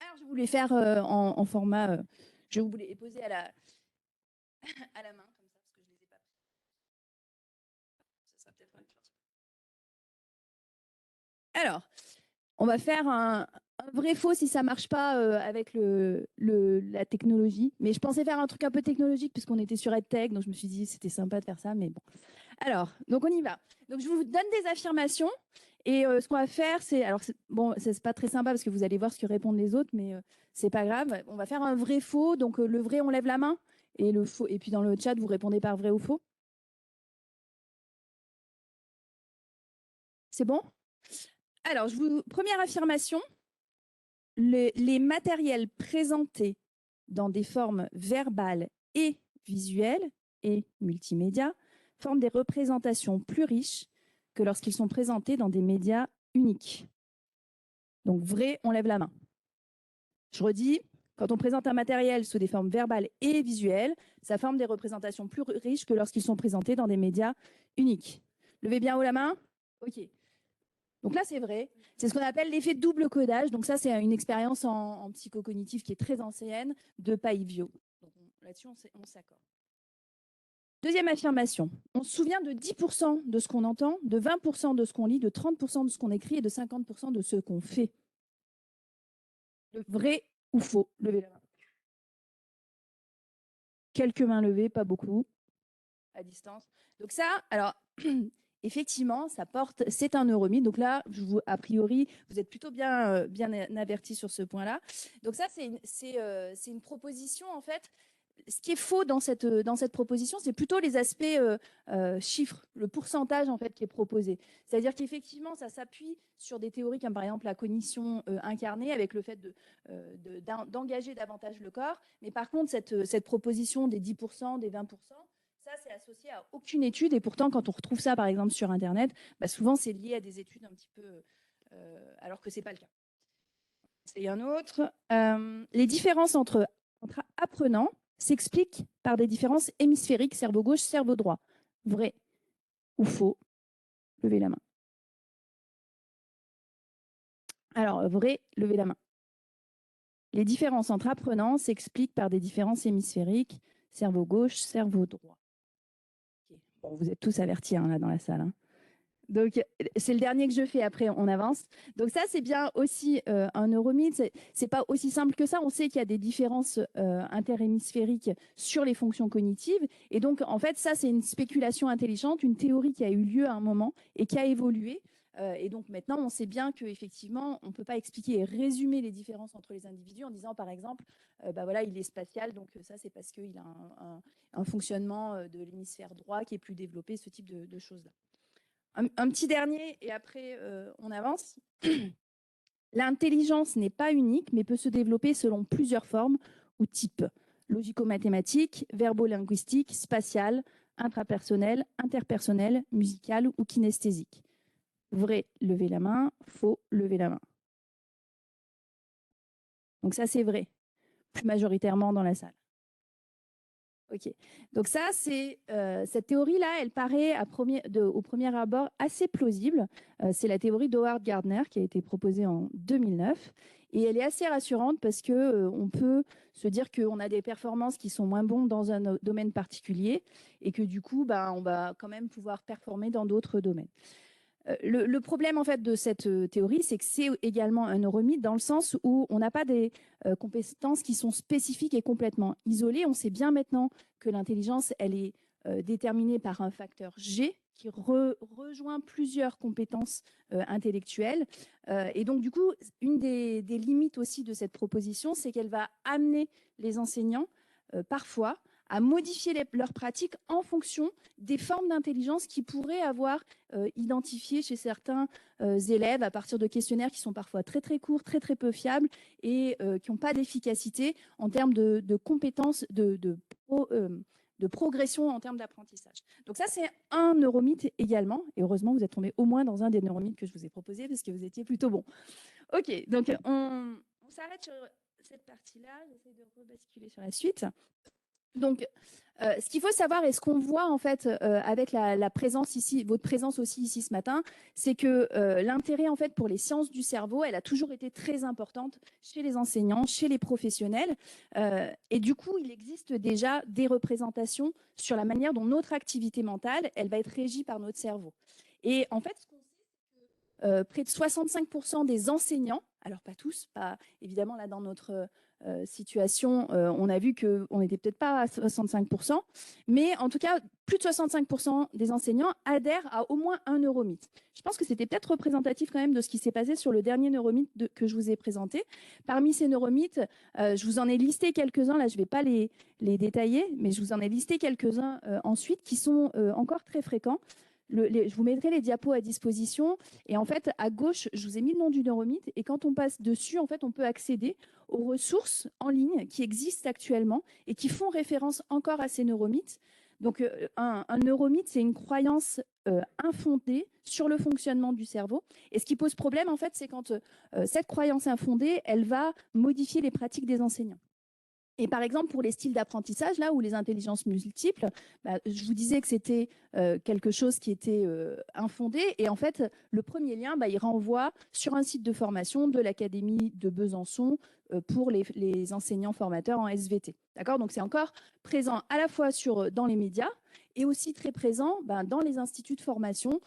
Alors, je voulais faire en format, je vais vous les poser à la main comme ça parce que je les ai pas pris. Ça sera peut-être un petit peu. Alors, on va faire un vrai faux si ça marche pas avec la technologie. Mais je pensais faire un truc un peu technologique puisqu'on était sur EdTech, donc je me suis dit c'était sympa de faire ça, mais bon. Alors, donc on y va. Donc je vous donne des affirmations et ce qu'on va faire, c'est bon, c'est pas très sympa parce que vous allez voir ce que répondent les autres, mais c'est pas grave. On va faire un vrai faux. Donc le vrai, on lève la main et le faux. Et puis dans le chat, vous répondez par vrai ou faux. C'est bon? Alors, première affirmation. Les matériels présentés dans des formes verbales et visuelles et multimédia forment des représentations plus riches que lorsqu'ils sont présentés dans des médias uniques. Donc vrai, on lève la main. Je redis, quand on présente un matériel sous des formes verbales et visuelles, ça forme des représentations plus riches que lorsqu'ils sont présentés dans des médias uniques. Levez bien haut la main. OK. Donc là, c'est vrai. C'est ce qu'on appelle l'effet double codage. Donc ça, c'est une expérience en psychocognitif qui est très ancienne de Paivio. Donc là-dessus, on s'accorde. Deuxième affirmation. On se souvient de 10% de ce qu'on entend, de 20% de ce qu'on lit, de 30% de ce qu'on écrit et de 50% de ce qu'on fait. Le vrai ou faux? Levez la main. Quelques mains levées, pas beaucoup, à distance. Donc ça, alors... Effectivement, c'est un neuromythe. Donc là, a priori, vous êtes plutôt bien avertis sur ce point-là. Donc ça, c'est une proposition, en fait. Ce qui est faux dans cette proposition, c'est plutôt les aspects chiffres, le pourcentage, en fait, qui est proposé. C'est-à-dire qu'effectivement, ça s'appuie sur des théories comme, par exemple, la cognition incarnée, avec le fait d'engager davantage le corps. Mais par contre, cette proposition des 10%, des 20%, ça, c'est associé à aucune étude. Et pourtant, quand on retrouve ça, par exemple, sur Internet, souvent, c'est lié à des études un petit peu... alors que ce n'est pas le cas. C'est un autre. Les différences entre apprenants s'expliquent par des différences hémisphériques, cerveau gauche, cerveau droit. Vrai ou faux? Levez la main. Alors, vrai, levez la main. Les différences entre apprenants s'expliquent par des différences hémisphériques, cerveau gauche, cerveau droit. Bon, vous êtes tous avertis là dans la salle. Donc, c'est le dernier que je fais, après on avance. Donc ça, c'est bien aussi un neuromythe. C'est pas aussi simple que ça. On sait qu'il y a des différences interhémisphériques sur les fonctions cognitives. Et donc, en fait, ça, c'est une spéculation intelligente, une théorie qui a eu lieu à un moment et qui a évolué. Et donc maintenant, on sait bien qu'effectivement, on ne peut pas expliquer et résumer les différences entre les individus en disant, par exemple, bah voilà, il est spatial, donc ça, c'est parce qu'il a un fonctionnement de l'hémisphère droit qui est plus développé, ce type de choses-là. Un petit dernier, et après, on avance. L'intelligence n'est pas unique, mais peut se développer selon plusieurs formes ou types. Logico-mathématique, verbo-linguistique, spatiale, intrapersonnelle, interpersonnelle, musicale ou kinesthésique. Vrai, levez la main. Faux, levez la main. Donc ça, c'est vrai, plus majoritairement dans la salle. Ok. Donc ça, c'est cette théorie-là, elle paraît au premier abord assez plausible. C'est la théorie d'Howard Gardner qui a été proposée en 2009. Et elle est assez rassurante parce que on peut se dire qu'on a des performances qui sont moins bonnes dans un domaine particulier et que du coup, on va quand même pouvoir performer dans d'autres domaines. Le problème en fait de cette théorie, c'est que c'est également un neuromythe dans le sens où on n'a pas des compétences qui sont spécifiques et complètement isolées. On sait bien maintenant que l'intelligence, elle est déterminée par un facteur G qui rejoint plusieurs compétences intellectuelles. Et donc, du coup, une des limites aussi de cette proposition, c'est qu'elle va amener les enseignants parfois à modifier leurs pratiques en fonction des formes d'intelligence qu'ils pourraient avoir identifiées chez certains élèves à partir de questionnaires qui sont parfois très très courts, très très peu fiables et qui n'ont pas d'efficacité en termes de compétences, de progression en termes d'apprentissage. Donc ça, c'est un neuromythe également. Et heureusement, vous êtes tombé au moins dans un des neuromythes que je vous ai proposés parce que vous étiez plutôt bon. OK, donc on s'arrête sur cette partie-là. J'essaie de rebasculer sur la suite. Donc, ce qu'il faut savoir et ce qu'on voit en fait avec la présence ici, votre présence aussi ici ce matin, c'est que l'intérêt en fait pour les sciences du cerveau, elle a toujours été très importante chez les enseignants, chez les professionnels. Et du coup, il existe déjà des représentations sur la manière dont notre activité mentale, elle va être régie par notre cerveau. Et en fait, ce qu'on sait, près de 65% des enseignants, alors pas tous, pas évidemment là dans notre situation, on a vu qu'on n'était peut-être pas à 65%, mais en tout cas, plus de 65% des enseignants adhèrent à au moins un neuromythe. Je pense que c'était peut-être représentatif quand même de ce qui s'est passé sur le dernier neuromythe que je vous ai présenté. Parmi ces neuromythes, je vous en ai listé quelques-uns, là je ne vais pas les détailler, mais je vous en ai listé quelques-uns ensuite qui sont encore très fréquents. Je vous mettrai les diapos à disposition. Et en fait, à gauche, je vous ai mis le nom du neuromythe. Et quand on passe dessus, en fait, on peut accéder aux ressources en ligne qui existent actuellement et qui font référence encore à ces neuromythes. Donc, un neuromythe, c'est une croyance infondée sur le fonctionnement du cerveau. Et ce qui pose problème, en fait, c'est quand cette croyance infondée, elle va modifier les pratiques des enseignants. Et par exemple, pour les styles d'apprentissage, là où les intelligences multiples, je vous disais que c'était quelque chose qui était infondé. Et en fait, le premier lien, il renvoie sur un site de formation de l'Académie de Besançon pour les enseignants formateurs en SVT. D'accord ? Donc, c'est encore présent à la fois dans les médias et aussi très présent dans les instituts de formation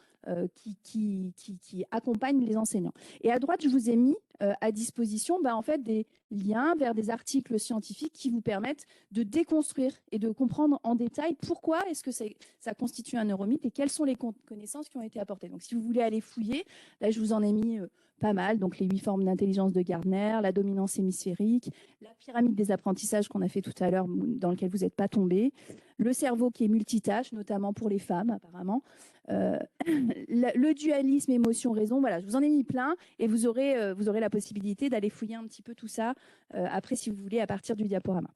qui accompagnent les enseignants. Et à droite, je vous ai mis à disposition en fait, des liens vers des articles scientifiques qui vous permettent de déconstruire et de comprendre en détail pourquoi est-ce que ça constitue un neuromythe et quelles sont les connaissances qui ont été apportées. Donc, si vous voulez aller fouiller, là, je vous en ai mis pas mal. Donc, les 8 formes d'intelligence de Gardner, la dominance hémisphérique, la pyramide des apprentissages qu'on a fait tout à l'heure, dans lequel vous n'êtes pas tombé, le cerveau qui est multitâche, notamment pour les femmes, apparemment, le dualisme émotion-raison. Voilà, je vous en ai mis plein et vous aurez la possibilité d'aller fouiller un petit peu tout ça après, si vous voulez, à partir du diaporama.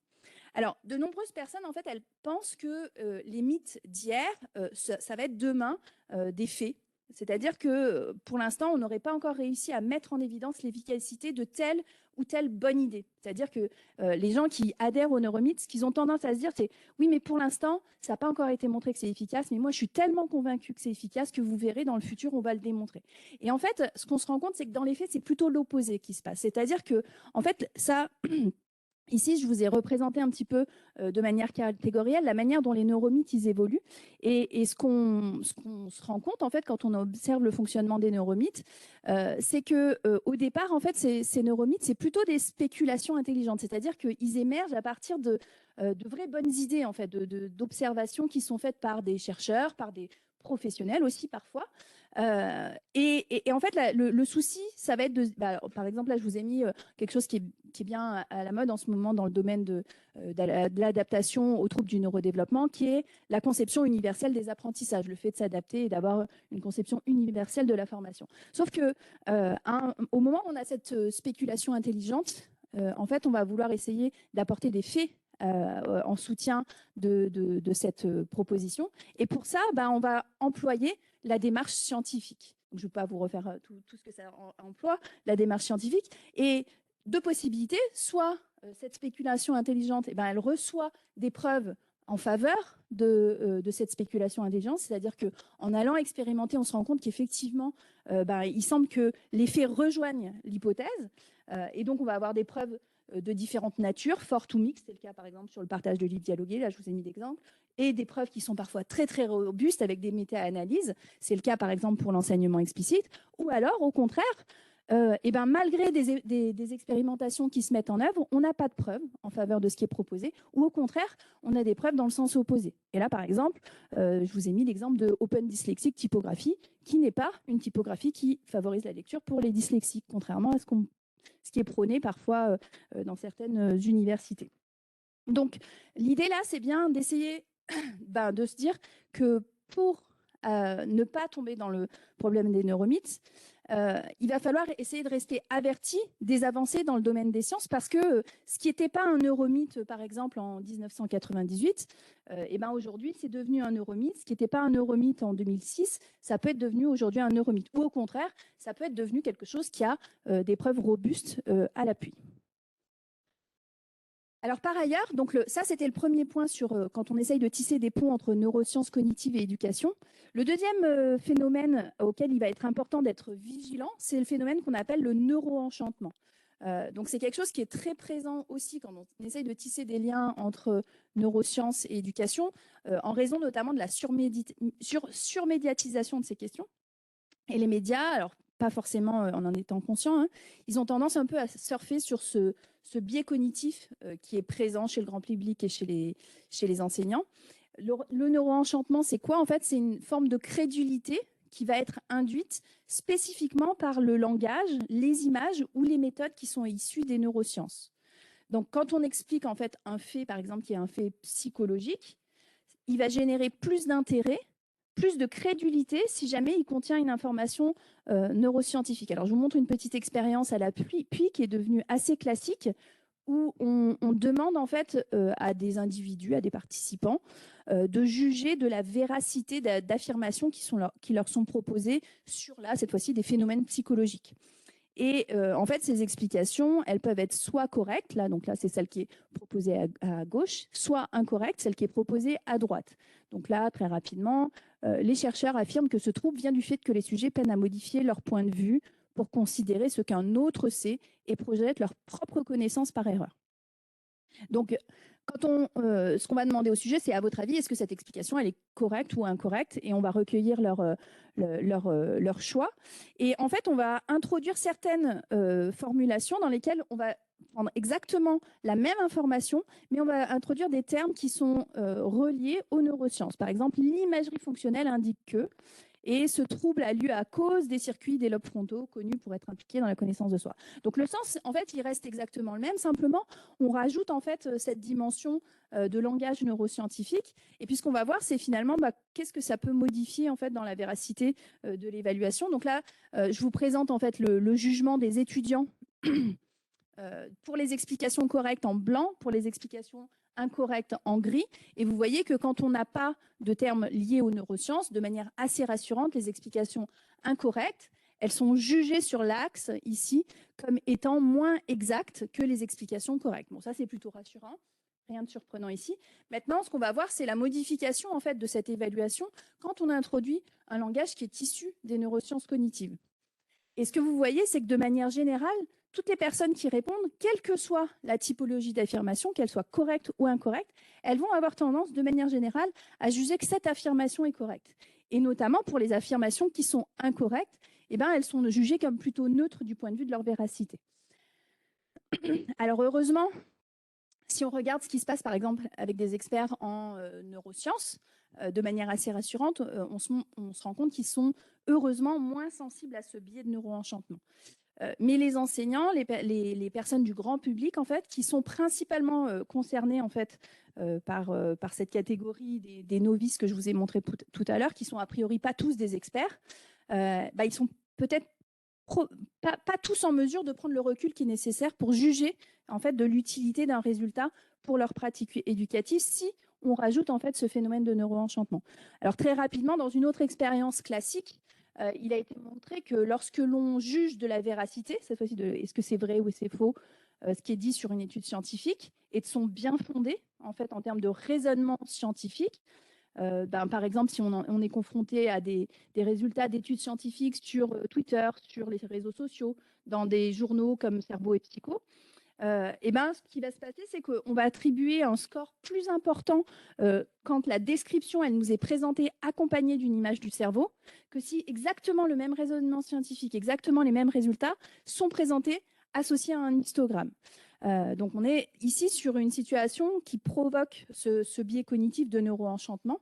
Alors, de nombreuses personnes, en fait, elles pensent que les mythes d'hier, ça va être demain des faits. C'est-à-dire que pour l'instant, on n'aurait pas encore réussi à mettre en évidence l'efficacité de telle ou telle bonne idée. C'est-à-dire que les gens qui adhèrent aux neuromythes, ce qu'ils ont tendance à se dire, c'est oui, mais pour l'instant, ça n'a pas encore été montré que c'est efficace, mais moi, je suis tellement convaincue que c'est efficace que vous verrez, dans le futur, on va le démontrer. Et en fait, ce qu'on se rend compte, c'est que dans les faits, c'est plutôt l'opposé qui se passe. C'est-à-dire que, en fait, ça Ici, je vous ai représenté un petit peu de manière catégorielle la manière dont les neuromythes ils évoluent. Et ce qu'on se rend compte, en fait, quand on observe le fonctionnement des neuromythes, c'est qu'au départ, en fait, ces neuromythes, c'est plutôt des spéculations intelligentes. C'est-à-dire qu'ils émergent à partir de vraies bonnes idées, en fait, d'observations qui sont faites par des chercheurs, par des professionnels aussi parfois. Et en fait, le souci, ça va être par exemple, là, je vous ai mis quelque chose qui est bien à la mode en ce moment dans le domaine de l'adaptation aux troubles du neurodéveloppement, qui est la conception universelle des apprentissages, le fait de s'adapter et d'avoir une conception universelle de la formation. Sauf que au moment où on a cette spéculation intelligente, en fait, on va vouloir essayer d'apporter des faits en soutien de cette proposition. Et pour ça, on va employer la démarche scientifique. Donc, je ne vais pas vous refaire tout ce que ça emploie, la démarche scientifique. Et deux possibilités, soit cette spéculation intelligente, elle reçoit des preuves en faveur de cette spéculation intelligente, c'est-à-dire qu'en allant expérimenter, on se rend compte qu'effectivement, il semble que les faits rejoignent l'hypothèse, et donc on va avoir des preuves de différentes natures, fortes ou mixtes, c'est le cas par exemple sur le partage de livres dialogués, là je vous ai mis d'exemples, et des preuves qui sont parfois très très robustes avec des méta-analyses, c'est le cas par exemple pour l'enseignement explicite, ou alors au contraire, malgré des expérimentations qui se mettent en œuvre, on n'a pas de preuves en faveur de ce qui est proposé, ou au contraire, on a des preuves dans le sens opposé. Et là, par exemple, je vous ai mis l'exemple de Open Dyslexic Typographie, qui n'est pas une typographie qui favorise la lecture pour les dyslexiques, contrairement à ce qui est prôné parfois dans certaines universités. Donc, l'idée là, c'est bien d'essayer de se dire que pour ne pas tomber dans le problème des neuromythes, il va falloir essayer de rester averti des avancées dans le domaine des sciences, parce que ce qui n'était pas un neuromythe, par exemple, en 1998, aujourd'hui, c'est devenu un neuromythe. Ce qui n'était pas un neuromythe en 2006, ça peut être devenu aujourd'hui un neuromythe. Ou au contraire, ça peut être devenu quelque chose qui a des preuves robustes à l'appui. Alors par ailleurs, donc ça c'était le premier point sur quand on essaye de tisser des ponts entre neurosciences cognitives et éducation. Le deuxième phénomène auquel il va être important d'être vigilant, c'est le phénomène qu'on appelle le neuroenchantement. Donc c'est quelque chose qui est très présent aussi quand on essaye de tisser des liens entre neurosciences et éducation, en raison notamment de la surmédiatisation de ces questions. Et les médias, alors pas forcément en étant conscients, ils ont tendance un peu à surfer sur ce biais cognitif qui est présent chez le grand public et chez les enseignants. Le neuroenchantement, c'est quoi? En fait, c'est une forme de crédulité qui va être induite spécifiquement par le langage, les images ou les méthodes qui sont issues des neurosciences. Donc, quand on explique en fait un fait, par exemple, qui est un fait psychologique, il va générer plus d'intérêt, plus de crédulité si jamais il contient une information neuroscientifique. Alors, je vous montre une petite expérience à l'appui, qui est devenue assez classique, où on demande en fait à des individus, à des participants, de juger de la véracité d'affirmations qui leur sont proposées sur, là, cette fois-ci, des phénomènes psychologiques. Et en fait, ces explications, elles peuvent être soit correctes, là, donc là, c'est celle qui est proposée à gauche, soit incorrecte, celle qui est proposée à droite. Donc là, très rapidement, les chercheurs affirment que ce trouble vient du fait que les sujets peinent à modifier leur point de vue pour considérer ce qu'un autre sait et projettent leur propre connaissance par erreur. Donc, ce qu'on va demander au sujet, c'est à votre avis, est-ce que cette explication elle est correcte ou incorrecte? Et on va recueillir leur choix. Et en fait, on va introduire certaines formulations dans lesquelles on va prendre exactement la même information, mais on va introduire des termes qui sont reliés aux neurosciences. Par exemple, l'imagerie fonctionnelle indique que, et ce trouble a lieu à cause des circuits des lobes frontaux connus pour être impliqués dans la connaissance de soi. Donc le sens, en fait, il reste exactement le même. Simplement, on rajoute en fait cette dimension de langage neuroscientifique. Et puis ce qu'on va voir, c'est finalement qu'est-ce que ça peut modifier en fait dans la véracité de l'évaluation. Donc là, je vous présente en fait le jugement des étudiants pour les explications correctes en blanc, pour les explications incorrectes en gris. Et vous voyez que quand on n'a pas de termes liés aux neurosciences, de manière assez rassurante, les explications incorrectes, elles sont jugées sur l'axe ici comme étant moins exactes que les explications correctes. Bon, ça c'est plutôt rassurant. Rien de surprenant ici. Maintenant, ce qu'on va voir, c'est la modification en fait de cette évaluation quand on introduit un langage qui est issu des neurosciences cognitives. Et ce que vous voyez, c'est que de manière générale, toutes les personnes qui répondent, quelle que soit la typologie d'affirmation, qu'elle soit correcte ou incorrecte, elles vont avoir tendance, de manière générale, à juger que cette affirmation est correcte. Et notamment pour les affirmations qui sont incorrectes, eh ben, elles sont jugées comme plutôt neutres du point de vue de leur véracité. Alors heureusement, si on regarde ce qui se passe par exemple avec des experts en neurosciences, de manière assez rassurante, on se rend compte qu'ils sont heureusement moins sensibles à ce biais de neuroenchantement. Mais les enseignants, les personnes du grand public, en fait, qui sont principalement concernés en fait, par cette catégorie des novices que je vous ai montré tout à l'heure, qui sont a priori pas tous des experts, ils sont peut-être pas tous en mesure de prendre le recul qui est nécessaire pour juger en fait, de l'utilité d'un résultat pour leur pratique éducative si on rajoute en fait, ce phénomène de neuroenchantement. Alors très rapidement, dans une autre expérience classique, il a été montré que lorsque l'on juge de la véracité, cette fois-ci, est-ce que c'est vrai ou c'est faux, ce qui est dit sur une étude scientifique, et de son bien fondé en fait, en termes de raisonnement scientifique, par exemple, si on est confronté à des résultats d'études scientifiques sur Twitter, sur les réseaux sociaux, dans des journaux comme Cerveau et Psycho, ce qui va se passer, c'est qu'on va attribuer un score plus important quand la description elle nous est présentée accompagnée d'une image du cerveau, que si exactement le même raisonnement scientifique, exactement les mêmes résultats sont présentés associés à un histogramme. Donc on est ici sur une situation qui provoque ce biais cognitif de neuroenchantement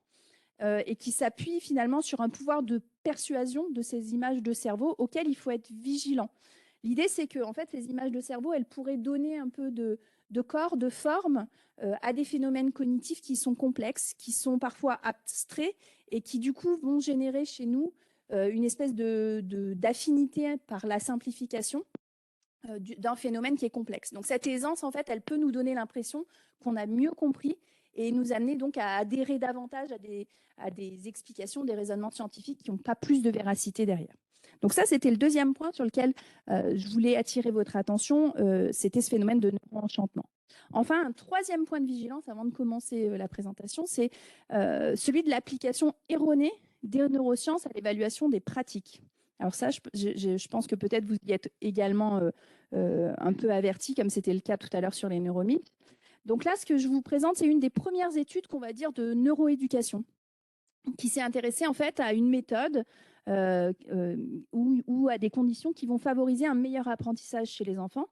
et qui s'appuie finalement sur un pouvoir de persuasion de ces images de cerveau auxquelles il faut être vigilant. L'idée, c'est que en fait, ces images de cerveau, elles pourraient donner un peu de corps, de forme à des phénomènes cognitifs qui sont complexes, qui sont parfois abstraits et qui du coup vont générer chez nous une espèce d'affinité par la simplification d'un phénomène qui est complexe. Donc cette aisance, en fait, elle peut nous donner l'impression qu'on a mieux compris et nous amener donc à adhérer davantage à des explications, des raisonnements scientifiques qui n'ont pas plus de véracité derrière. Donc ça, c'était le deuxième point sur lequel je voulais attirer votre attention, c'était ce phénomène de neuroenchantement. Enfin, un troisième point de vigilance avant de commencer la présentation, c'est celui de l'application erronée des neurosciences à l'évaluation des pratiques. Alors ça, je pense que peut-être vous y êtes également un peu averti, comme c'était le cas tout à l'heure sur les neuromythes. Donc là, ce que je vous présente, c'est une des premières études qu'on va dire de neuroéducation, qui s'est intéressée en fait à une méthode ou à des conditions qui vont favoriser un meilleur apprentissage chez les enfants.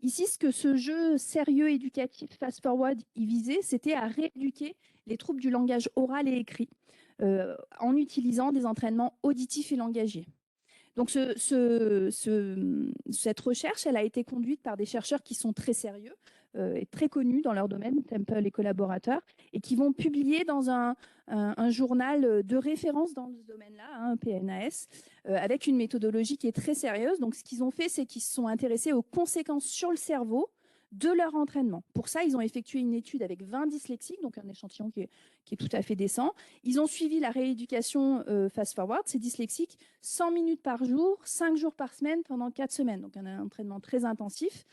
Ici, ce que ce jeu sérieux éducatif Fast Forward y visait, c'était à rééduquer les troubles du langage oral et écrit en utilisant des entraînements auditifs et langagiers. Donc cette recherche, elle a été conduite par des chercheurs qui sont très sérieux et très connus dans leur domaine, Temple et collaborateurs, et qui vont publier dans un journal de référence dans ce domaine-là, PNAS, avec une méthodologie qui est très sérieuse. Donc ce qu'ils ont fait, c'est qu'ils se sont intéressés aux conséquences sur le cerveau de leur entraînement. Pour ça, ils ont effectué une étude avec 20 dyslexiques, donc un échantillon qui est tout à fait décent. Ils ont suivi la rééducation Fast Forward, ces dyslexiques, 100 minutes par jour, 5 jours par semaine pendant 4 semaines. Donc un entraînement très intensif.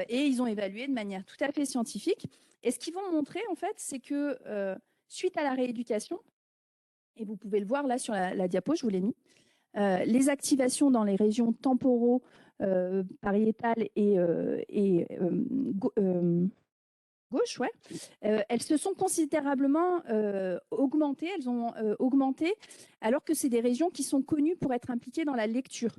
Et ils ont évalué de manière tout à fait scientifique. Et ce qu'ils vont montrer, en fait, c'est que suite à la rééducation, et vous pouvez le voir là sur la diapo, je vous l'ai mis, les activations dans les régions temporaux, pariétale et gauche, ouais, elles se sont considérablement augmentées. Elles ont augmenté alors que c'est des régions qui sont connues pour être impliquées dans la lecture.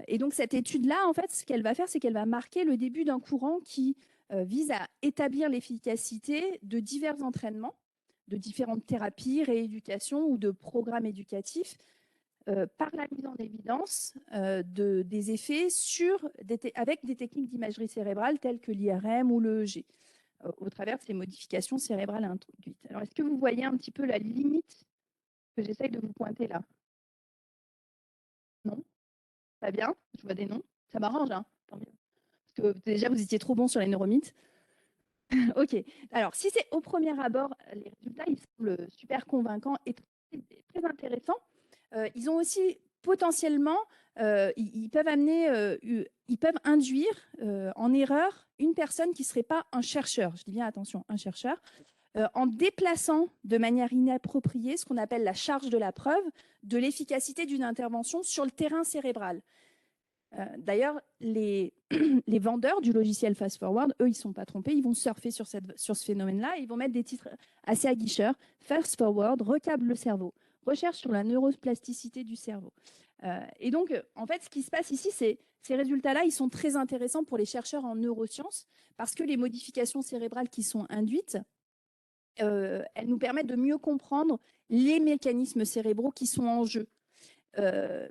Et donc cette étude-là, en fait, ce qu'elle va faire, c'est qu'elle va marquer le début d'un courant qui vise à établir l'efficacité de divers entraînements, de différentes thérapies, rééducation ou de programmes éducatifs par la mise en évidence des effets avec des techniques d'imagerie cérébrale telles que l'IRM ou l'EEG, au travers de ces modifications cérébrales introduites. Alors, est-ce que vous voyez un petit peu la limite que j'essaye de vous pointer là? Non? Pas bien? Je vois des noms. Ça m'arrange, hein? Tant mieux. Parce que déjà, vous étiez trop bon sur les neuromythes. Ok. Alors, si c'est au premier abord, les résultats, ils semblent super convaincants et très intéressants. Ils ont aussi potentiellement, ils peuvent induire en erreur une personne qui ne serait pas un chercheur, je dis bien attention, un chercheur, en déplaçant de manière inappropriée ce qu'on appelle la charge de la preuve de l'efficacité d'une intervention sur le terrain cérébral. D'ailleurs, les vendeurs du logiciel Fast Forward, eux, ils ne sont pas trompés, ils vont surfer sur ce phénomène-là, ils vont mettre des titres assez aguicheurs. Fast Forward recable le cerveau, recherche sur la neuroplasticité du cerveau. Et donc, en fait, ce qui se passe ici, c'est ces résultats-là, ils sont très intéressants pour les chercheurs en neurosciences parce que les modifications cérébrales qui sont induites, elles nous permettent de mieux comprendre les mécanismes cérébraux qui sont en jeu.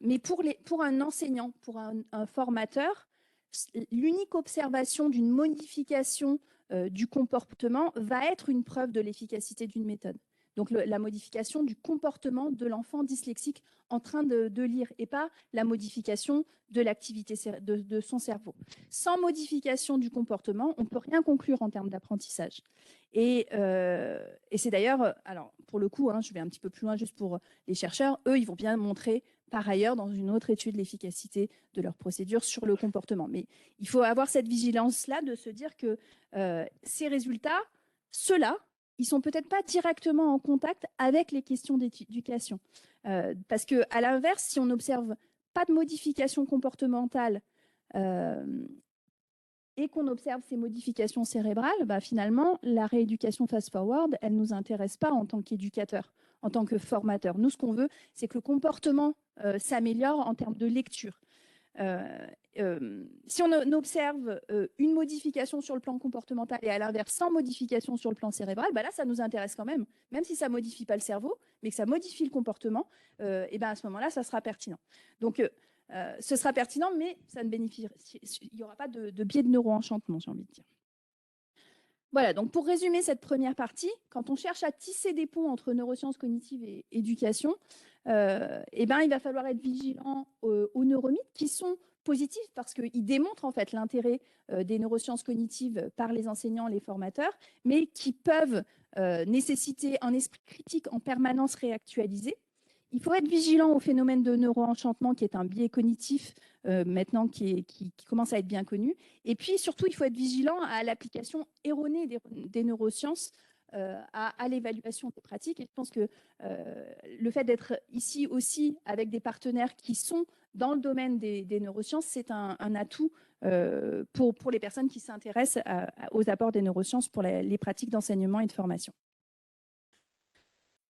Mais pour un enseignant, pour un formateur, l'unique observation d'une modification du comportement va être une preuve de l'efficacité d'une méthode. Donc la modification du comportement de l'enfant dyslexique en train de lire et pas la modification de l'activité de son cerveau. Sans modification du comportement, on ne peut rien conclure en termes d'apprentissage. Et c'est d'ailleurs, alors pour le coup, je vais un petit peu plus loin juste pour les chercheurs, eux, ils vont bien montrer par ailleurs dans une autre étude l'efficacité de leur procédure sur le comportement. Mais il faut avoir cette vigilance-là de se dire que ces résultats, ceux-là, ils ne sont peut-être pas directement en contact avec les questions d'éducation. Parce qu'à l'inverse, si on n'observe pas de modification comportementale et qu'on observe ces modifications cérébrales, finalement, la rééducation fast-forward, elle ne nous intéresse pas en tant qu'éducateur, en tant que formateur. Nous, ce qu'on veut, c'est que le comportement s'améliore en termes de lecture. Si on observe une modification sur le plan comportemental et à l'inverse sans modification sur le plan cérébral, là, ça nous intéresse quand même si ça ne modifie pas le cerveau, mais que ça modifie le comportement, et à ce moment-là, ça sera pertinent. Donc, ce sera pertinent, mais ça ne bénéficie, il n'y aura pas de biais de neuroenchantement, j'ai envie de dire. Voilà, donc pour résumer cette première partie, quand on cherche à tisser des ponts entre neurosciences cognitives et éducation, il va falloir être vigilant aux neuromythes qui sont positifs parce qu'ils démontrent en fait l'intérêt des neurosciences cognitives par les enseignants, les formateurs, mais qui peuvent nécessiter un esprit critique en permanence réactualisé. Il faut être vigilant au phénomène de neuroenchantement qui est un biais cognitif maintenant qui commence à être bien connu. Et puis surtout, il faut être vigilant à l'application erronée des neurosciences à l'évaluation des pratiques. Et je pense que le fait d'être ici aussi avec des partenaires qui sont dans le domaine des neurosciences, c'est un atout pour les personnes qui s'intéressent aux apports des neurosciences pour les pratiques d'enseignement et de formation.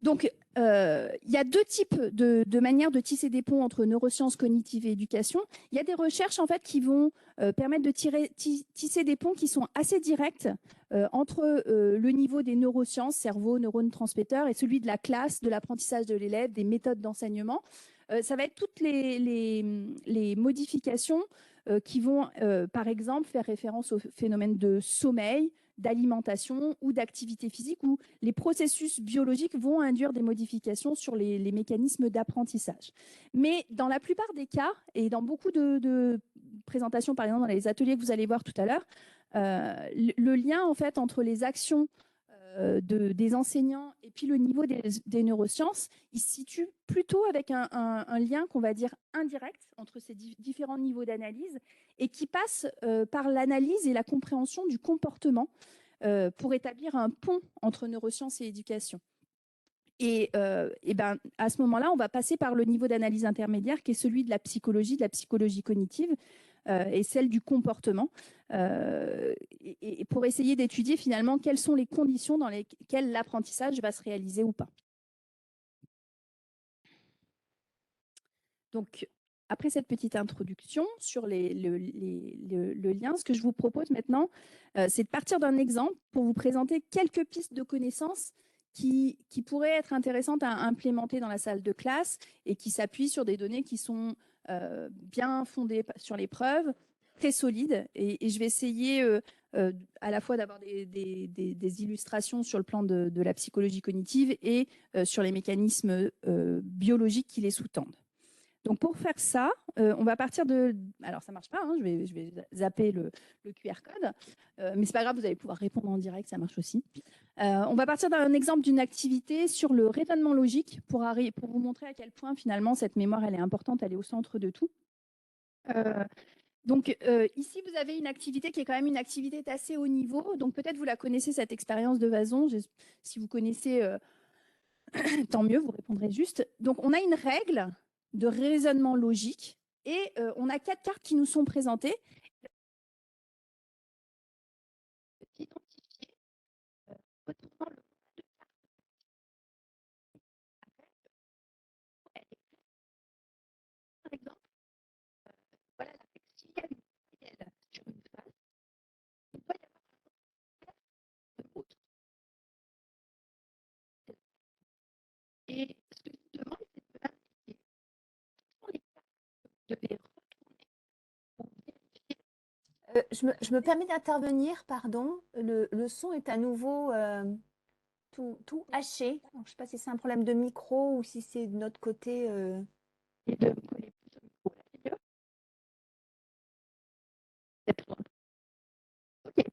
Donc, il y a deux types de manières de tisser des ponts entre neurosciences cognitives et éducation. Il y a des recherches en fait qui vont permettre de tisser des ponts qui sont assez directs entre le niveau des neurosciences, cerveau, neurones transmetteurs, et celui de la classe, de l'apprentissage de l'élève, des méthodes d'enseignement. Ça va être toutes les modifications qui vont, par exemple, faire référence au phénomène de sommeil, d'alimentation ou d'activité physique où les processus biologiques vont induire des modifications sur les mécanismes d'apprentissage. Mais dans la plupart des cas, et dans beaucoup de présentations, par exemple dans les ateliers que vous allez voir tout à l'heure, le lien en fait entre les actions des enseignants et puis le niveau des neurosciences, il se situe plutôt avec un lien qu'on va dire indirect entre ces différents niveaux d'analyse et qui passe par l'analyse et la compréhension du comportement pour établir un pont entre neurosciences et éducation. Et à ce moment-là, on va passer par le niveau d'analyse intermédiaire qui est celui de la psychologie cognitive et celle du comportement, et pour essayer d'étudier finalement quelles sont les conditions dans lesquelles l'apprentissage va se réaliser ou pas. Donc, après cette petite introduction sur le lien, ce que je vous propose maintenant, c'est de partir d'un exemple pour vous présenter quelques pistes de connaissances qui pourraient être intéressantes à implémenter dans la salle de classe et qui s'appuient sur des données qui sont bien fondées sur les preuves, très solides. Et je vais essayer à la fois d'avoir des illustrations sur le plan de la psychologie cognitive et sur les mécanismes biologiques qui les sous-tendent. Donc, pour faire ça, on va partir de... Alors, ça ne marche pas, je vais zapper le QR code, mais ce n'est pas grave, vous allez pouvoir répondre en direct, ça marche aussi. On va partir d'un exemple d'une activité sur le raisonnement logique pour vous montrer à quel point, finalement, cette mémoire, elle est importante, elle est au centre de tout. Donc, ici, vous avez une activité qui est quand même une activité d'assez haut niveau. Donc, peut-être vous la connaissez, cette expérience de Vason. Si vous connaissez, tant mieux, vous répondrez juste. Donc, on a une règle de raisonnement logique Et on a 4 cartes qui nous sont présentées. Identifier, retournant le de cartes. Par exemple, voilà, s'il y a une voyelle sur une face, il doit y avoir un autre. Et ce que je vous demande, c'est de m'indiquer pour les cartes que vous devez retourner pour vérifier. Je me permets d'intervenir, pardon. Le son est à nouveau tout haché. Alors, je ne sais pas si c'est un problème de micro ou si c'est de notre côté. Et de me coller plus au micro. Là, c'est mieux. C'est bon. Ok.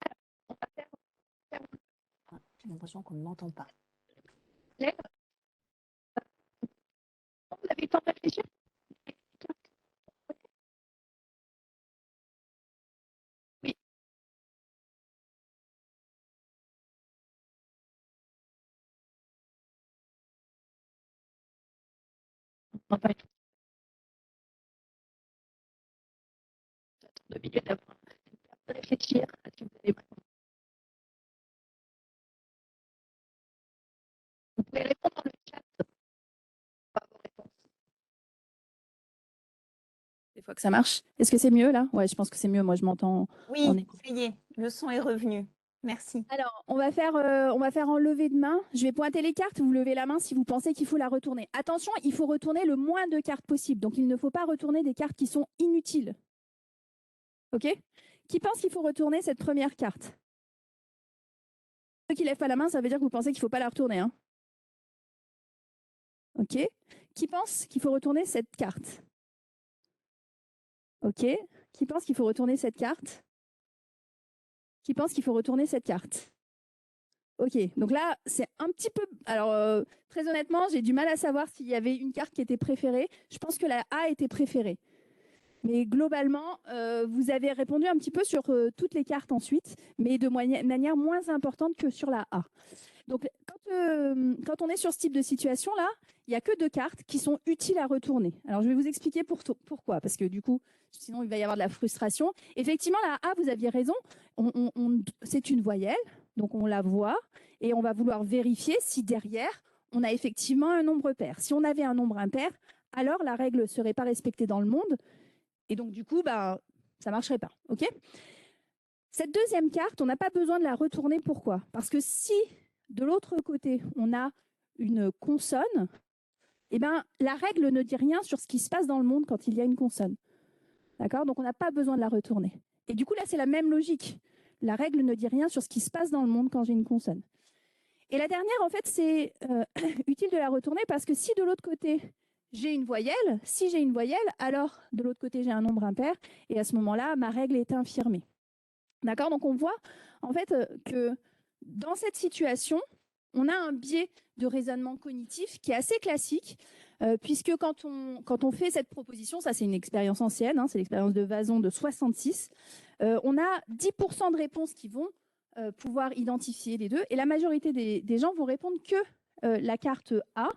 Alors, on va faire J'ai l'impression qu'on ne m'entend pas. clair. Vous avez le temps de réfléchir? Oui. On va être 2 minutes d'avoir de réfléchir à ce que vous avez vraiment. Vous pouvez répondre dans le chat à vos réponses. Des fois que ça marche. Est-ce que c'est mieux là? Ouais, je pense que c'est mieux. Moi, je m'entends. Oui, ça y est, le son est revenu. Merci. Alors, on va faire en levée de main. Je vais pointer les cartes. Vous levez la main si vous pensez qu'il faut la retourner. Attention, il faut retourner le moins de cartes possible. Donc, il ne faut pas retourner des cartes qui sont inutiles. OK? Qui pense qu'il faut retourner cette première carte? Ceux qui ne lèvent pas la main, ça veut dire que vous pensez qu'il ne faut pas la retourner. Hein? OK? Qui pense qu'il faut retourner cette carte? OK? Qui pense qu'il faut retourner cette carte? Qui pense qu'il faut retourner cette carte? OK, donc là, c'est un petit peu... Alors, très honnêtement, j'ai du mal à savoir s'il y avait une carte qui était préférée. Je pense que la A était préférée. Mais globalement, vous avez répondu un petit peu sur toutes les cartes ensuite, mais de manière moins importante que sur la A. Donc, quand on est sur ce type de situation-là, il n'y a que 2 cartes qui sont utiles à retourner. Alors, je vais vous expliquer pourquoi, parce que du coup, sinon, il va y avoir de la frustration. Effectivement, la A, vous aviez raison, c'est une voyelle, donc on la voit, et on va vouloir vérifier si derrière, on a effectivement un nombre pair. Si on avait un nombre impair, alors la règle ne serait pas respectée dans le monde, et donc du coup, ça ne marcherait pas. Okay ? Cette deuxième carte, on n'a pas besoin de la retourner. Pourquoi? Parce que si de l'autre côté, on a une consonne, eh ben, la règle ne dit rien sur ce qui se passe dans le monde quand il y a une consonne. D'accord? Donc, on n'a pas besoin de la retourner. Et du coup, là, c'est la même logique. La règle ne dit rien sur ce qui se passe dans le monde quand j'ai une consonne. Et la dernière, en fait, c'est utile de la retourner parce que si de l'autre côté, j'ai une voyelle, si j'ai une voyelle, alors de l'autre côté, j'ai un nombre impair. Et à ce moment-là, ma règle est infirmée. D'accord? Donc, on voit en fait que dans cette situation, on a un biais de raisonnement cognitif qui est assez classique, puisque quand on fait cette proposition, ça c'est une expérience ancienne, hein, c'est l'expérience de Vason de 66, on a 10% de réponses qui vont pouvoir identifier les deux, et la majorité des gens vont répondre que la carte A,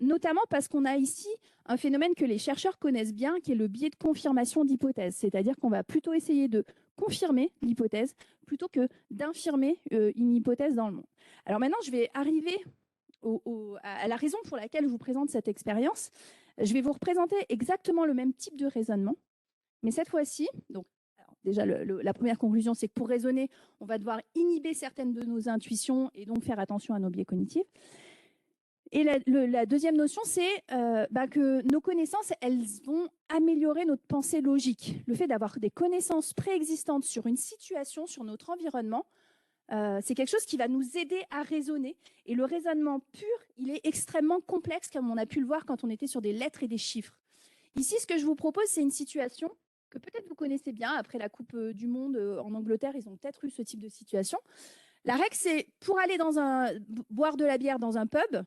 notamment parce qu'on a ici un phénomène que les chercheurs connaissent bien, qui est le biais de confirmation d'hypothèse, c'est-à-dire qu'on va plutôt essayer de confirmer l'hypothèse plutôt que d'infirmer une hypothèse dans le monde. Alors maintenant, je vais arriver à la raison pour laquelle je vous présente cette expérience. Je vais vous représenter exactement le même type de raisonnement, mais cette fois-ci, donc déjà la première conclusion, c'est que pour raisonner, on va devoir inhiber certaines de nos intuitions et donc faire attention à nos biais cognitifs. Et la deuxième notion, c'est que nos connaissances, elles vont améliorer notre pensée logique. Le fait d'avoir des connaissances préexistantes sur une situation, sur notre environnement, c'est quelque chose qui va nous aider à raisonner. Et le raisonnement pur, il est extrêmement complexe, comme on a pu le voir quand on était sur des lettres et des chiffres. Ici, ce que je vous propose, c'est une situation que peut-être vous connaissez bien. Après la Coupe du Monde en Angleterre, ils ont peut-être eu ce type de situation. La règle, c'est pour aller boire de la bière dans un pub,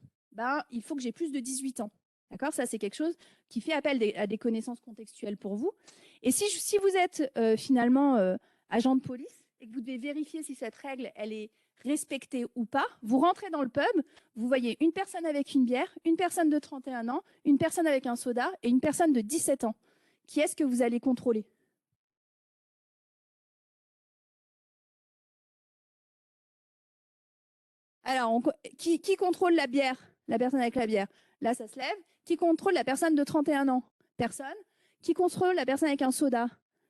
il faut que j'ai plus de 18 ans. D'accord ? Ça, c'est quelque chose qui fait appel à des connaissances contextuelles pour vous. Et si vous êtes finalement agent de police et que vous devez vérifier si cette règle, elle est respectée ou pas. Vous rentrez dans le pub, vous voyez une personne avec une bière, une personne de 31 ans, une personne avec un soda et une personne de 17 ans. Qui est-ce que vous allez contrôler? Alors, qui contrôle la bière? La personne avec la bière. Là, ça se lève. Qui contrôle la personne de 31 ans? Personne. Qui contrôle la personne avec un soda?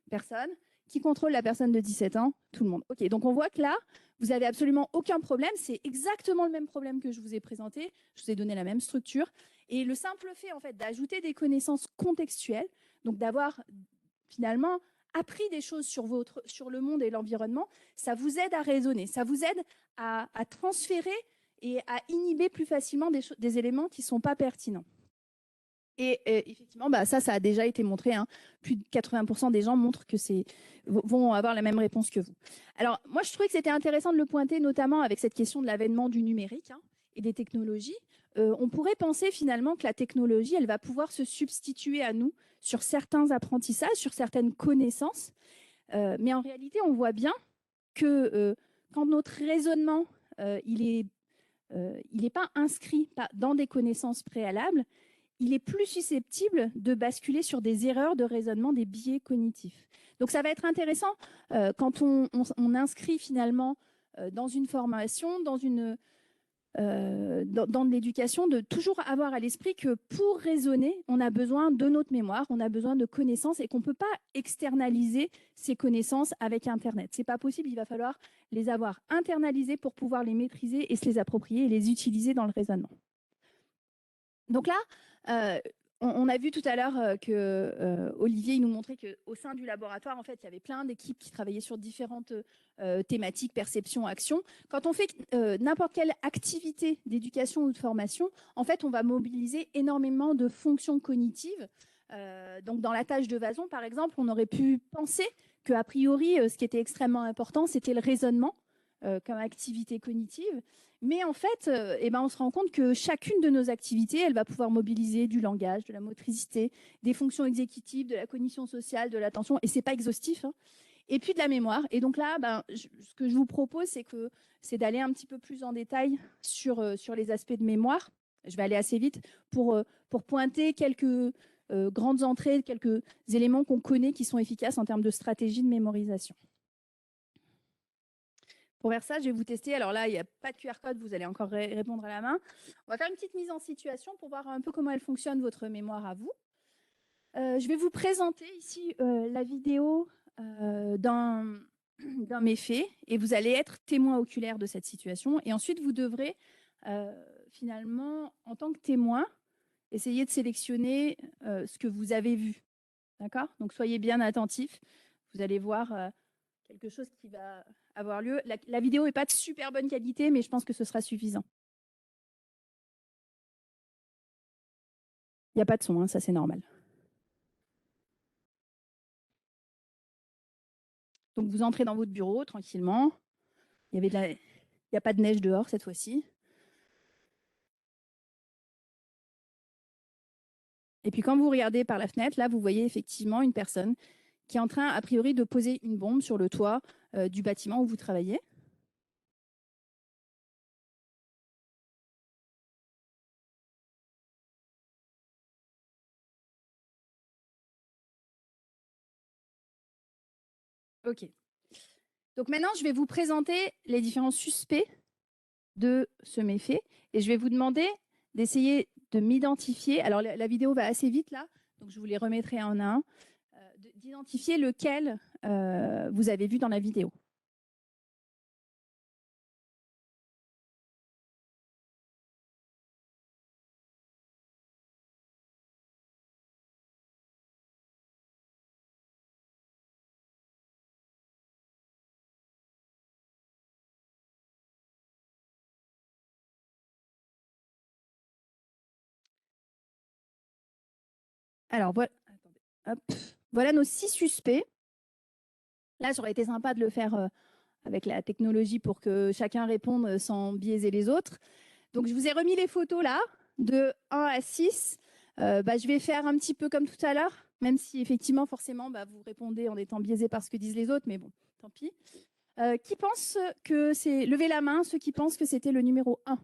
Personne. Qui contrôle la personne de 17 ans? Tout le monde. OK, donc on voit que là, vous n'avez absolument aucun problème. C'est exactement le même problème que je vous ai présenté. Je vous ai donné la même structure. Et le simple fait, en fait, d'ajouter des connaissances contextuelles, donc d'avoir finalement appris des choses sur le monde et l'environnement, ça vous aide à raisonner, ça vous aide à transférer et à inhiber plus facilement des éléments qui ne sont pas pertinents. Et effectivement, ça a déjà été montré. Hein. Plus de 80% des gens montrent que vont avoir la même réponse que vous. Alors, moi, je trouvais que c'était intéressant de le pointer, notamment avec cette question de l'avènement du numérique et des technologies. On pourrait penser finalement que la technologie, elle va pouvoir se substituer à nous sur certains apprentissages, sur certaines connaissances. Mais en réalité, on voit bien que quand notre raisonnement, il n'est pas inscrit dans des connaissances préalables, il est plus susceptible de basculer sur des erreurs de raisonnement, des biais cognitifs. Donc, ça va être intéressant quand on inscrit finalement dans une formation, dans l'éducation, de toujours avoir à l'esprit que pour raisonner, on a besoin de notre mémoire, on a besoin de connaissances et qu'on ne peut pas externaliser ces connaissances avec Internet. Ce n'est pas possible, il va falloir les avoir internalisées pour pouvoir les maîtriser et se les approprier et les utiliser dans le raisonnement. Donc là, on a vu tout à l'heure que Olivier nous montrait qu'au sein du laboratoire, en fait, il y avait plein d'équipes qui travaillaient sur différentes thématiques, perception, action. Quand on fait n'importe quelle activité d'éducation ou de formation, en fait, on va mobiliser énormément de fonctions cognitives. Donc, dans la tâche de Vason, par exemple, on aurait pu penser qu'a priori, ce qui était extrêmement important, c'était le raisonnement comme activité cognitive. Mais en fait, on se rend compte que chacune de nos activités, elle va pouvoir mobiliser du langage, de la motricité, des fonctions exécutives, de la cognition sociale, de l'attention, et ce n'est pas exhaustif, hein, et puis de la mémoire. Et donc là, ce que je vous propose, c'est d'aller un petit peu plus en détail sur les aspects de mémoire. Je vais aller assez vite pour pointer quelques grandes entrées, quelques éléments qu'on connaît qui sont efficaces en termes de stratégie de mémorisation. Pour faire ça, je vais vous tester. Alors là, il n'y a pas de QR code, vous allez encore répondre à la main. On va faire une petite mise en situation pour voir un peu comment elle fonctionne, votre mémoire à vous. Je vais vous présenter ici la vidéo d'un méfait et vous allez être témoin oculaire de cette situation. Et ensuite, vous devrez finalement, en tant que témoin, essayer de sélectionner ce que vous avez vu. D'accord? Donc, soyez bien attentifs. Vous allez voir quelque chose qui va avoir lieu. La vidéo n'est pas de super bonne qualité, mais je pense que ce sera suffisant. Il n'y a pas de son, hein, ça c'est normal. Donc vous entrez dans votre bureau tranquillement. Il n'y a pas de neige dehors cette fois-ci. Et puis quand vous regardez par la fenêtre, là vous voyez effectivement une personne qui est en train, a priori, de poser une bombe sur le toit du bâtiment où vous travaillez. OK. Donc maintenant, je vais vous présenter les différents suspects de ce méfait et je vais vous demander d'essayer de m'identifier. Alors, la vidéo va assez vite là, donc je vous les remettrai un à un. D'identifier lequel vous avez vu dans la vidéo. Alors, voilà, voilà nos 6 suspects. Là, ça aurait été sympa de le faire avec la technologie pour que chacun réponde sans biaiser les autres. Donc, je vous ai remis les photos là, de 1 à 6. Je vais faire un petit peu comme tout à l'heure, même si effectivement, forcément, vous répondez en étant biaisé par ce que disent les autres, mais bon, tant pis. Qui pense que c'est... Levez la main, ceux qui pensent que c'était le numéro 1.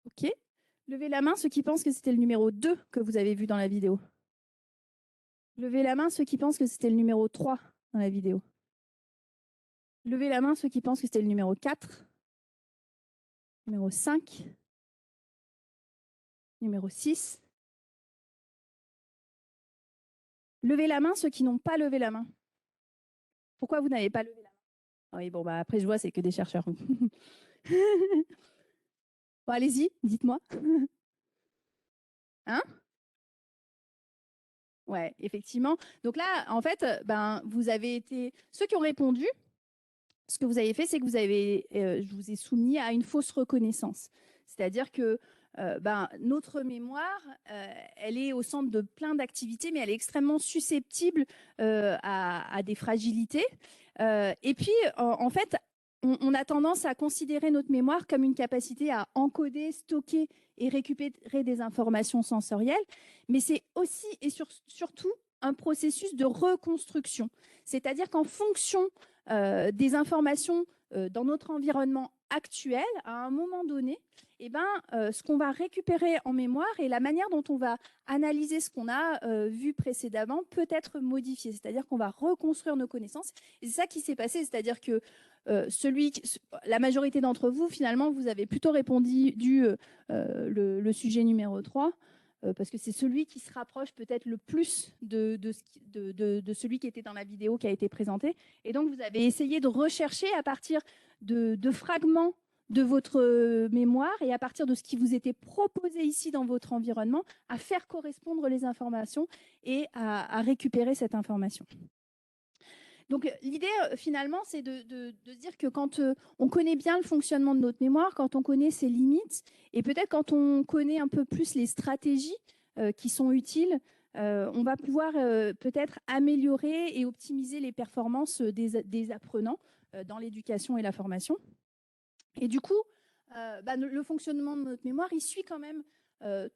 OK. Levez la main, ceux qui pensent que c'était le numéro 2 que vous avez vu dans la vidéo. Levez la main, ceux qui pensent que c'était le numéro 3 dans la vidéo. Levez la main, ceux qui pensent que c'était le numéro 4. Numéro 5. Numéro 6. Levez la main, ceux qui n'ont pas levé la main. Pourquoi vous n'avez pas levé la main? Ah oui, bon, bah après, je vois, c'est que des chercheurs. Bon, allez-y, dites-moi. Hein? Ouais, effectivement. Donc là, en fait, ben, vous avez été... Ceux qui ont répondu, ce que vous avez fait, c'est que vous avez, je vous ai soumis à une fausse reconnaissance. C'est-à-dire que ben, notre mémoire, elle est au centre de plein d'activités, mais elle est extrêmement susceptible à des fragilités. Et puis, en fait, on a tendance à considérer notre mémoire comme une capacité à encoder, stocker et récupérer des informations sensorielles, mais c'est aussi et surtout un processus de reconstruction. C'est-à-dire qu'en fonction des informations dans notre environnement actuel, à un moment donné, eh ben, ce qu'on va récupérer en mémoire et la manière dont on va analyser ce qu'on a vu précédemment peut être modifié. C'est-à-dire qu'on va reconstruire nos connaissances. Et c'est ça qui s'est passé. C'est-à-dire que la majorité d'entre vous, finalement, vous avez plutôt répondu le sujet numéro 3. Parce que c'est celui qui se rapproche peut-être le plus de celui qui était dans la vidéo qui a été présentée. Et donc, vous avez essayé de rechercher à partir de fragments de votre mémoire et à partir de ce qui vous était proposé ici dans votre environnement, à faire correspondre les informations et à récupérer cette information. Donc l'idée finalement, c'est de se dire que quand on connaît bien le fonctionnement de notre mémoire, quand on connaît ses limites, et peut-être quand on connaît un peu plus les stratégies qui sont utiles, on va pouvoir peut-être améliorer et optimiser les performances des apprenants dans l'éducation et la formation. Et du coup, le fonctionnement de notre mémoire, il suit quand même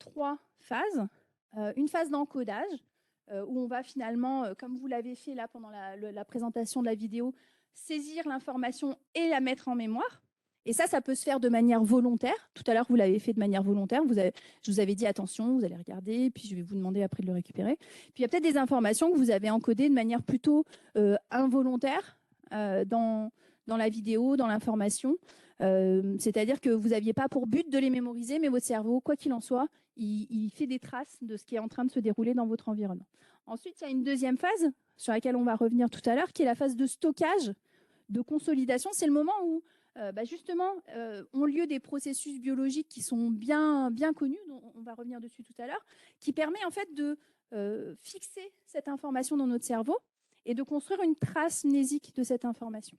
3 phases. Une phase d'encodage, où on va finalement, comme vous l'avez fait là pendant la présentation de la vidéo, saisir l'information et la mettre en mémoire. Et ça peut se faire de manière volontaire. Tout à l'heure, vous l'avez fait de manière volontaire. Je vous avais dit attention, vous allez regarder, puis je vais vous demander après de le récupérer. Puis il y a peut-être des informations que vous avez encodées de manière plutôt involontaire dans la vidéo, dans l'information. C'est-à-dire que vous n'aviez pas pour but de les mémoriser, mais votre cerveau, quoi qu'il en soit, il fait des traces de ce qui est en train de se dérouler dans votre environnement. Ensuite, il y a une deuxième phase sur laquelle on va revenir tout à l'heure, qui est la phase de stockage, de consolidation. C'est le moment où, justement, ont lieu des processus biologiques qui sont bien connus, dont on va revenir dessus tout à l'heure, qui permet en fait de fixer cette information dans notre cerveau et de construire une trace mnésique de cette information.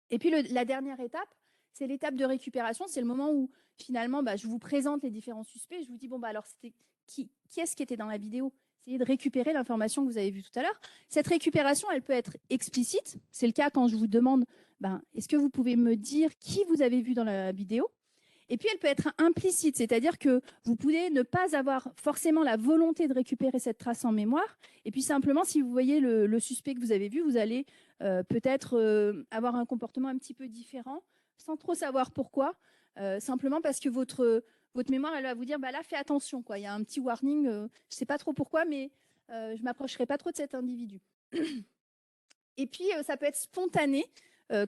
Et puis la dernière étape, c'est l'étape de récupération. C'est le moment où finalement, je vous présente les différents suspects. Je vous dis, bon, alors c'était qui est-ce qui était dans la vidéo? Essayez de récupérer l'information que vous avez vue tout à l'heure. Cette récupération, elle peut être explicite. C'est le cas quand je vous demande, est-ce que vous pouvez me dire qui vous avez vu dans la vidéo? Et puis, elle peut être implicite, c'est-à-dire que vous pouvez ne pas avoir forcément la volonté de récupérer cette trace en mémoire. Et puis, simplement, si vous voyez le suspect que vous avez vu, vous allez peut-être avoir un comportement un petit peu différent, sans trop savoir pourquoi, simplement parce que votre mémoire, elle va vous dire, là, fais attention, quoi. Il y a un petit warning, je ne sais pas trop pourquoi, mais je ne m'approcherai pas trop de cet individu. Et puis, ça peut être spontané,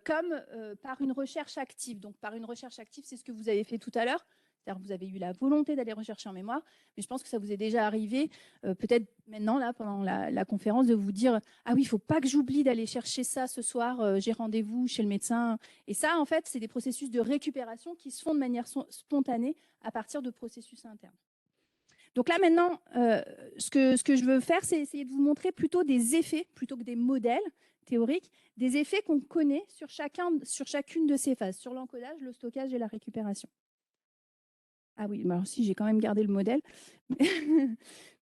comme par une recherche active. Donc, par une recherche active, c'est ce que vous avez fait tout à l'heure. C'est-à-dire que vous avez eu la volonté d'aller rechercher en mémoire, mais je pense que ça vous est déjà arrivé, peut-être maintenant, là, pendant la conférence, de vous dire « Ah oui, il ne faut pas que j'oublie d'aller chercher ça ce soir, j'ai rendez-vous chez le médecin. » Et ça, en fait, c'est des processus de récupération qui se font de manière spontanée à partir de processus internes. Donc là, maintenant, ce que je veux faire, c'est essayer de vous montrer plutôt des effets, plutôt que des modèles théoriques, des effets qu'on connaît sur chacune de ces phases, sur l'encodage, le stockage et la récupération. Ah oui, alors si, j'ai quand même gardé le modèle,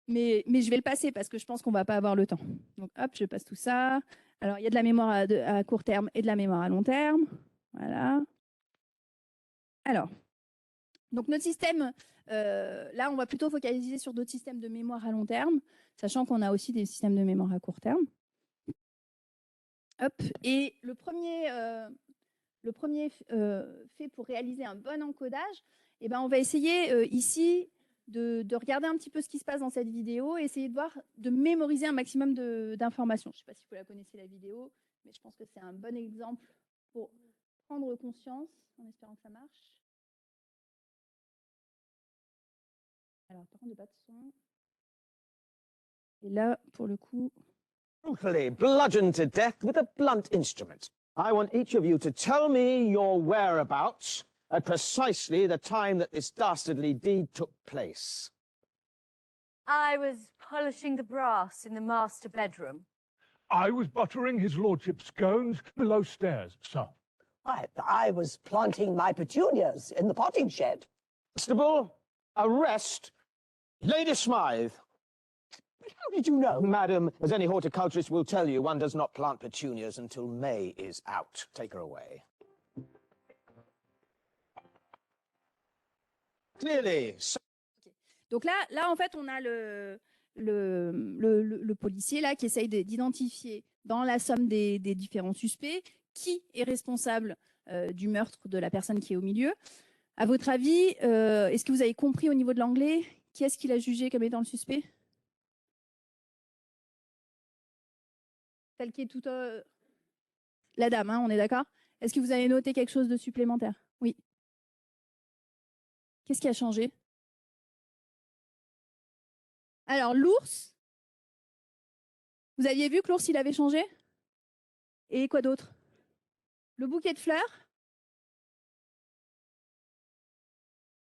mais je vais le passer parce que je pense qu'on ne va pas avoir le temps. Donc hop, je passe tout ça. Alors, il y a de la mémoire à court terme et de la mémoire à long terme. Voilà. Alors, donc notre système, là, on va plutôt focaliser sur d'autres systèmes de mémoire à long terme, sachant qu'on a aussi des systèmes de mémoire à court terme. Hop. Et le premier fait pour réaliser un bon encodage, eh ben, on va essayer ici de regarder un petit peu ce qui se passe dans cette vidéo et essayer de voir, de mémoriser un maximum d'informations. Je ne sais pas si vous la connaissez, la vidéo, mais je pense que c'est un bon exemple pour prendre conscience, en espérant que ça marche. Alors, par contre, il n'y a pas de son. Et là, pour le coup... Brutally bludgeoned to death with a blunt instrument. I want each of you to tell me your whereabouts at precisely the time that this dastardly deed took place. I was polishing the brass in the master bedroom. I was buttering his lordship's scones below stairs, sir. I was planting my petunias in the potting shed. Constable, arrest Lady Smythe. But how did you know? Madam, as any horticulturist will tell you, one does not plant petunias until May is out. Take her away. Clearly. Donc là, en fait, on a le policier là, qui essaye d'identifier dans la somme des différents suspects qui est responsable du meurtre de la personne qui est au milieu. À votre avis, est-ce que vous avez compris au niveau de l'anglais, qui est-ce qu'il a jugé comme étant le suspect? Tel qui est tout... La dame, hein, on est d'accord? Est-ce que vous avez noté quelque chose de supplémentaire? Oui. Qu'est-ce qui a changé? Alors, l'ours, vous aviez vu que l'ours, il avait changé? Et quoi d'autre? Le bouquet de fleurs?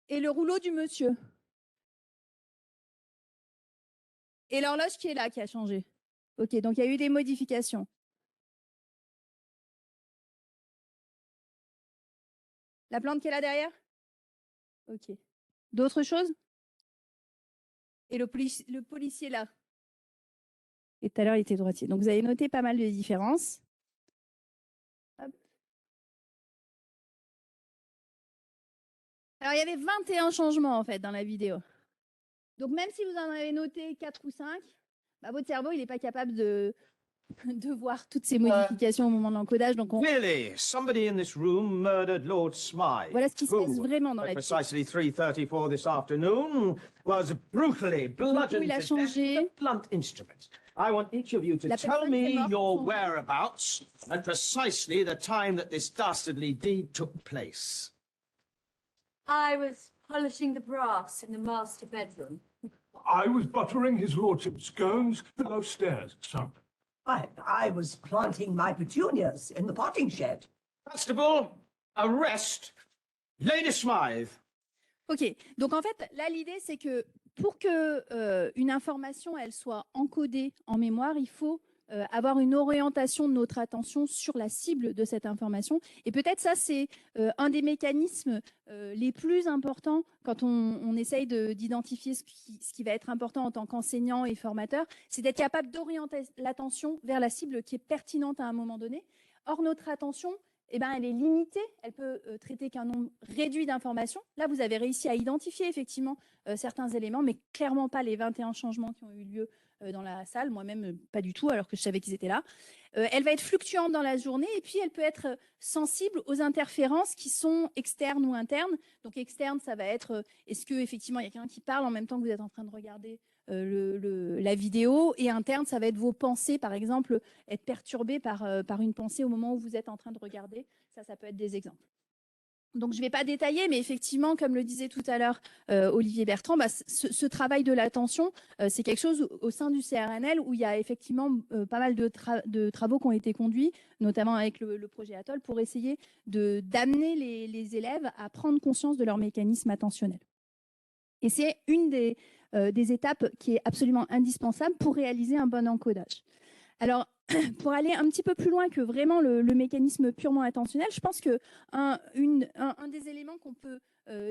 Et le rouleau du monsieur? Et l'horloge qui est là, qui a changé? Ok, donc il y a eu des modifications. La plante qui est là derrière? Ok. D'autres choses? Et le policier là? Et tout à l'heure, il était droitier. Donc, vous avez noté pas mal de différences. Hop. Alors, il y avait 21 changements, en fait, dans la vidéo. Donc, même si vous en avez noté 4 ou 5, bah, votre cerveau, il n'est pas capable de voir toutes ces modifications au moment de l'encodage. Donc, Clearly, somebody in this room murdered Lord Smythe. voilà ce qui se passe who, vraiment dans at la vidéo. precisely 3:34 this afternoon, was brutally bludgeoned il a to death changé. with a blunt instrument. I want each of you to La tell personne qui est me morte, your son- whereabouts at precisely the time that this dastardly deed took place. I was polishing the brass in the master bedroom. I was buttering his lordship's scones below stairs, sir. I was planting my petunias in the potting shed. Constable, arrest Lady Smythe. Ok, donc en fait, là, l'idée, c'est que pour que une information elle soit encodée en mémoire, il faut avoir une orientation de notre attention sur la cible de cette information. Et peut-être ça, c'est un des mécanismes les plus importants quand on essaye d'identifier ce qui va être important en tant qu'enseignant et formateur, c'est d'être capable d'orienter l'attention vers la cible qui est pertinente à un moment donné. Or, notre attention, eh ben, elle est limitée, elle peut traiter qu'un nombre réduit d'informations. Là, vous avez réussi à identifier effectivement certains éléments, mais clairement pas les 21 changements qui ont eu lieu dans la salle, moi-même pas du tout, alors que je savais qu'ils étaient là. Elle va être fluctuante dans la journée et puis elle peut être sensible aux interférences qui sont externes ou internes. Donc externe, ça va être est-ce que effectivement il y a quelqu'un qui parle en même temps que vous êtes en train de regarder la vidéo, et interne, ça va être vos pensées, par exemple, être perturbé par une pensée au moment où vous êtes en train de regarder. Ça peut être des exemples. Donc, je ne vais pas détailler, mais effectivement, comme le disait tout à l'heure Olivier Bertrand, bah, ce travail de l'attention, c'est quelque chose au sein du CRNL où il y a effectivement pas mal de travaux qui ont été conduits, notamment avec le projet Atoll, pour essayer d'amener les élèves à prendre conscience de leur mécanisme attentionnel. Et c'est une des étapes qui est absolument indispensable pour réaliser un bon encodage. Alors, pour aller un petit peu plus loin que vraiment le mécanisme purement attentionnel, je pense qu'un des éléments qu'on peut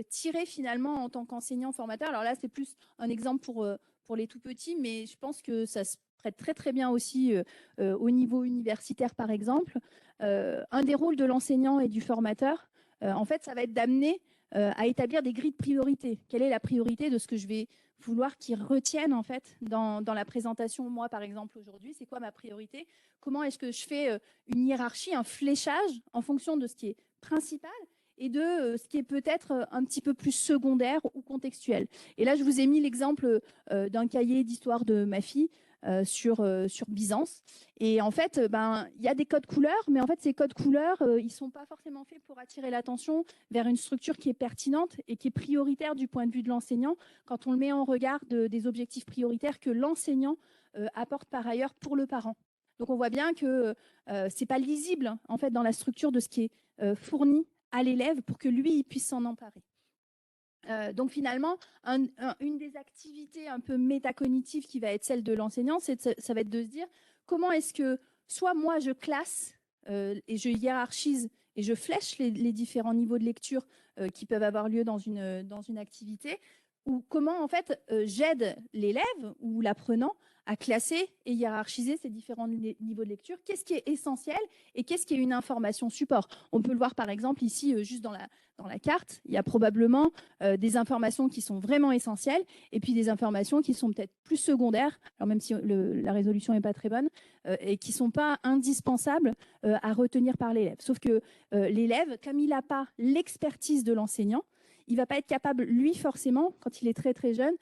tirer finalement en tant qu'enseignant formateur, alors là c'est plus un exemple pour les tout petits, mais je pense que ça se prête très très bien aussi au niveau universitaire par exemple. Un des rôles de l'enseignant et du formateur, en fait, ça va être d'amener à établir des grilles de priorité. Quelle est la priorité de ce que je vais vouloir qu'ils retiennent en fait dans la présentation? Moi, par exemple, aujourd'hui, c'est quoi ma priorité? Comment est-ce que je fais une hiérarchie, un fléchage en fonction de ce qui est principal et de ce qui est peut-être un petit peu plus secondaire ou contextuel. Et là, je vous ai mis l'exemple d'un cahier d'histoire de ma fille sur Byzance. Et en fait, il y a des codes couleurs, mais en fait, ces codes couleurs, ils ne sont pas forcément faits pour attirer l'attention vers une structure qui est pertinente et qui est prioritaire du point de vue de l'enseignant quand on le met en regard des objectifs prioritaires que l'enseignant apporte par ailleurs pour le parent. Donc, on voit bien que ce n'est pas lisible en fait, dans la structure de ce qui est fourni à l'élève pour que lui, il puisse s'en emparer. Donc finalement, une des activités un peu métacognitives qui va être celle de l'enseignant, ça va être de se dire comment est-ce que soit moi je classe et je hiérarchise et je flèche les différents niveaux de lecture qui peuvent avoir lieu dans une activité, ou comment en fait j'aide l'élève ou l'apprenant à classer et hiérarchiser ces différents niveaux de lecture. Qu'est-ce qui est essentiel et qu'est-ce qui est une information support? On peut le voir par exemple ici, juste dans la carte, il y a probablement des informations qui sont vraiment essentielles et puis des informations qui sont peut-être plus secondaires, alors même si la résolution n'est pas très bonne, et qui ne sont pas indispensables à retenir par l'élève. Sauf que l'élève, comme il n'a pas l'expertise de l'enseignant, il ne va pas être capable, lui, forcément, quand il est très, très jeune,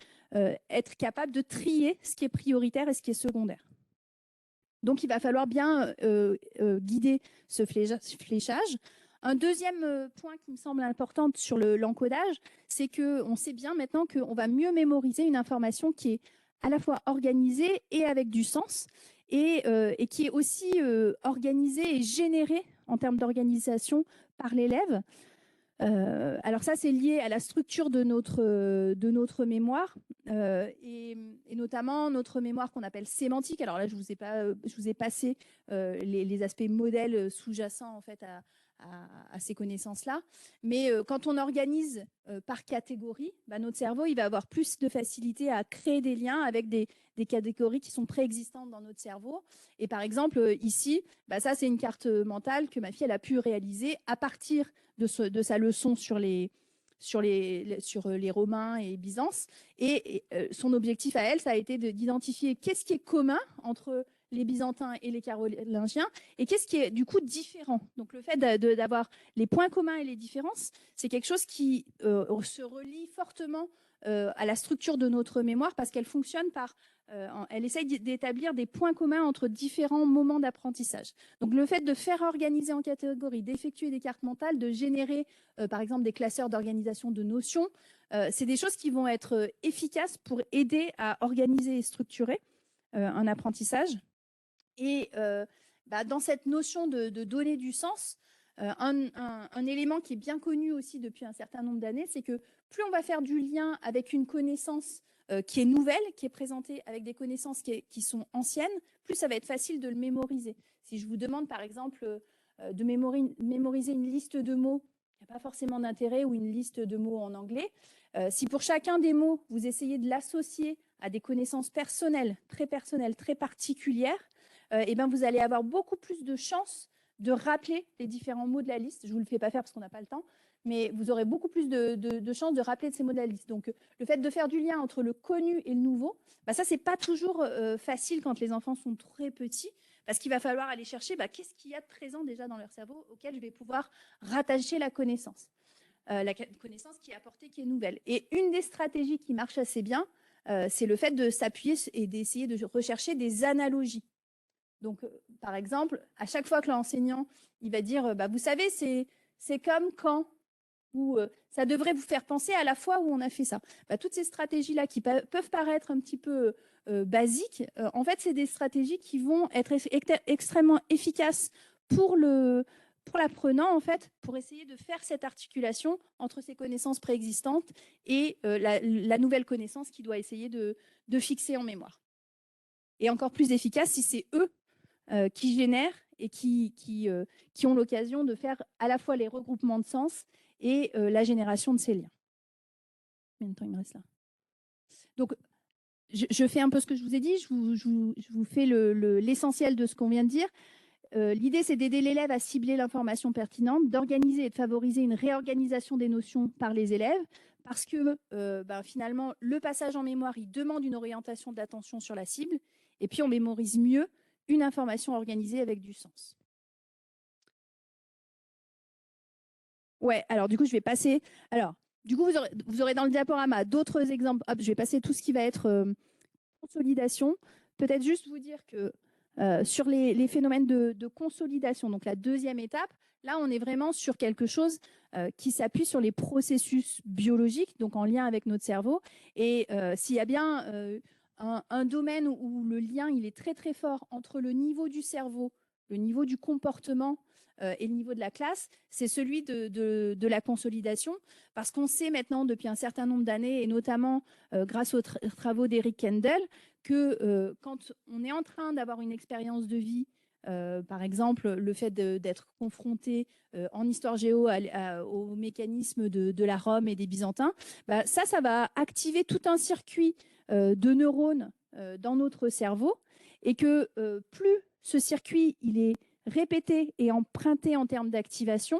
être capable de trier ce qui est prioritaire et ce qui est secondaire. Donc, il va falloir bien guider ce fléchage. Un deuxième point qui me semble important sur l'encodage, c'est qu'on sait bien maintenant qu'on va mieux mémoriser une information qui est à la fois organisée et avec du sens, et qui est aussi organisée et générée en termes d'organisation par l'élève. Alors ça, c'est lié à la structure de notre mémoire et notamment notre mémoire qu'on appelle sémantique. Alors là, je vous ai passé les aspects modèles sous-jacents en fait à ces connaissances-là. Mais quand on organise par catégorie, notre cerveau il va avoir plus de facilité à créer des liens avec des catégories qui sont préexistantes dans notre cerveau. Et par exemple, ici, ça, c'est une carte mentale que ma fille elle a pu réaliser à partir de sa leçon sur les Romains et Byzance. Et son objectif à elle, ça a été d'identifier qu'est-ce qui est commun entre les Byzantins et les Carolingiens, et qu'est-ce qui est du coup différent. Donc le fait d'avoir les points communs et les différences, c'est quelque chose qui se relie fortement à la structure de notre mémoire parce qu'elle fonctionne par... elle essaye d'établir des points communs entre différents moments d'apprentissage. Donc le fait de faire organiser en catégories, d'effectuer des cartes mentales, de générer par exemple des classeurs d'organisation de notions, c'est des choses qui vont être efficaces pour aider à organiser et structurer un apprentissage. Et dans cette notion de donner du sens, un élément qui est bien connu aussi depuis un certain nombre d'années, c'est que plus on va faire du lien avec une connaissance qui est nouvelle, qui est présentée avec des connaissances qui sont anciennes, plus ça va être facile de le mémoriser. Si je vous demande par exemple de mémoriser une liste de mots, il n'y a pas forcément d'intérêt, ou une liste de mots en anglais, si pour chacun des mots, vous essayez de l'associer à des connaissances personnelles, très particulières, vous allez avoir beaucoup plus de chances de rappeler les différents mots de la liste. Je ne vous le fais pas faire parce qu'on n'a pas le temps, mais vous aurez beaucoup plus de chances de rappeler ces mots de la liste. Donc, le fait de faire du lien entre le connu et le nouveau, ça, ce n'est pas toujours facile quand les enfants sont très petits, parce qu'il va falloir aller chercher qu'est-ce qu'il y a de présent déjà dans leur cerveau auquel je vais pouvoir rattacher la connaissance. La connaissance qui est apportée, qui est nouvelle. Et une des stratégies qui marche assez bien, c'est le fait de s'appuyer et d'essayer de rechercher des analogies. Donc, par exemple, à chaque fois que l'enseignant il va dire, vous savez, c'est comme quand, ou ça devrait vous faire penser à la fois où on a fait ça. Toutes ces stratégies-là qui peuvent paraître un petit peu basiques, en fait, c'est des stratégies qui vont être extrêmement efficaces pour l'apprenant, en fait, pour essayer de faire cette articulation entre ses connaissances préexistantes et la nouvelle connaissance qu'il doit essayer de fixer en mémoire. Et encore plus efficace si c'est eux qui génèrent et qui ont l'occasion de faire à la fois les regroupements de sens et la génération de ces liens. Combien de temps il me reste là? Donc, je fais un peu ce que je vous ai dit, je vous fais l'essentiel de ce qu'on vient de dire. l'idée, c'est d'aider l'élève à cibler l'information pertinente, d'organiser et de favoriser une réorganisation des notions par les élèves, parce que finalement, le passage en mémoire, il demande une orientation d'attention sur la cible, et puis on mémorise mieux une information organisée avec du sens. Ouais, alors du coup, je vais passer. Alors, du coup, vous aurez dans le diaporama d'autres exemples. Hop, je vais passer tout ce qui va être consolidation. Peut-être juste vous dire que sur les phénomènes de consolidation, donc la deuxième étape, là, on est vraiment sur quelque chose qui s'appuie sur les processus biologiques, donc en lien avec notre cerveau. Et s'il y a bien un domaine où le lien il est très très fort entre le niveau du cerveau, le niveau du comportement et le niveau de la classe, c'est celui de la consolidation, parce qu'on sait maintenant depuis un certain nombre d'années, et notamment grâce aux travaux d'Eric Kendall, que quand on est en train d'avoir une expérience de vie, par exemple le fait d'être confronté en histoire géo au mécanisme de la Rome et des Byzantins, ça va activer tout un circuit de neurones dans notre cerveau, et que plus ce circuit il est répété et emprunté en termes d'activation,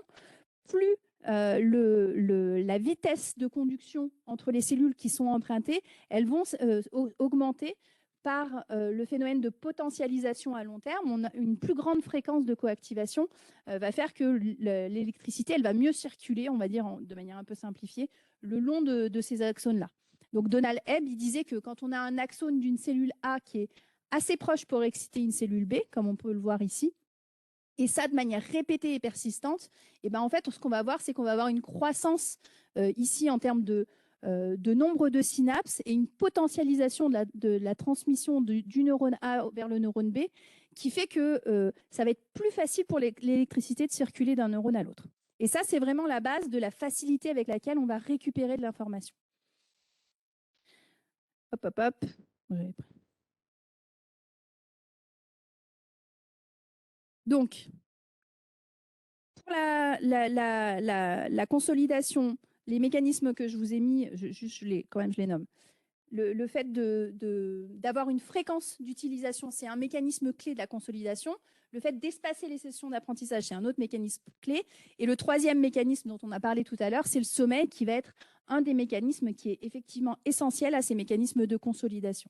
plus la vitesse de conduction entre les cellules qui sont empruntées, elles vont augmenter par le phénomène de potentialisation à long terme. On a une plus grande fréquence de coactivation va faire que l'électricité, elle va mieux circuler, on va dire de manière un peu simplifiée, le long de ces axones-là. Donc Donald Hebb, il disait que quand on a un axone d'une cellule A qui est assez proche pour exciter une cellule B, comme on peut le voir ici, et ça de manière répétée et persistante, et en fait, ce qu'on va voir, c'est qu'on va avoir une croissance ici en termes de nombre de synapses et une potentialisation de la transmission du neurone A vers le neurone B, qui fait que ça va être plus facile pour l'électricité de circuler d'un neurone à l'autre. Et ça, c'est vraiment la base de la facilité avec laquelle on va récupérer de l'information. Hop, hop, hop. Donc, pour la consolidation, les mécanismes que je vous ai mis, je les nomme. Le fait d'avoir une fréquence d'utilisation, c'est un mécanisme clé de la consolidation. Le fait d'espacer les sessions d'apprentissage, c'est un autre mécanisme clé. Et le troisième mécanisme dont on a parlé tout à l'heure, c'est le sommeil, qui va être un des mécanismes qui est effectivement essentiel à ces mécanismes de consolidation.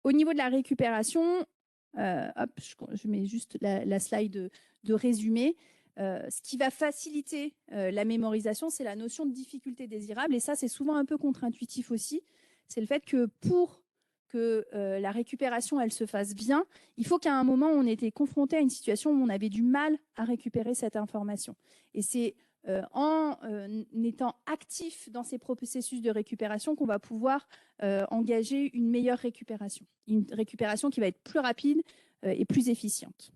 Au niveau de la récupération, je mets juste la slide de résumé. Ce qui va faciliter la mémorisation, c'est la notion de difficulté désirable. Et ça, c'est souvent un peu contre-intuitif aussi. C'est le fait que pour que la récupération elle se fasse bien, il faut qu'à un moment, on ait été confronté à une situation où on avait du mal à récupérer cette information. Et c'est en étant actif dans ces processus de récupération qu'on va pouvoir engager une meilleure récupération. Une récupération qui va être plus rapide et plus efficiente.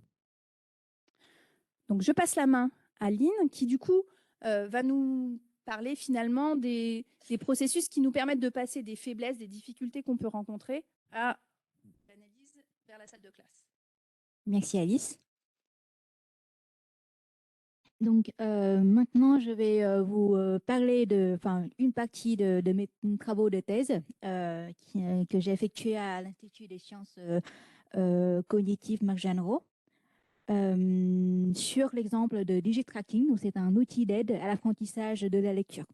Donc, je passe la main à Lynn, qui du coup va nous parler finalement des processus qui nous permettent de passer des faiblesses, des difficultés qu'on peut rencontrer à l'analyse vers la salle de classe. Merci Alice. Donc maintenant, je vais vous parler une partie de mes travaux de thèse que j'ai effectués à l'Institut des sciences cognitives Marc Jeanneret. Sur l'exemple de DigiTracking, c'est un outil d'aide à l'apprentissage de la lecture.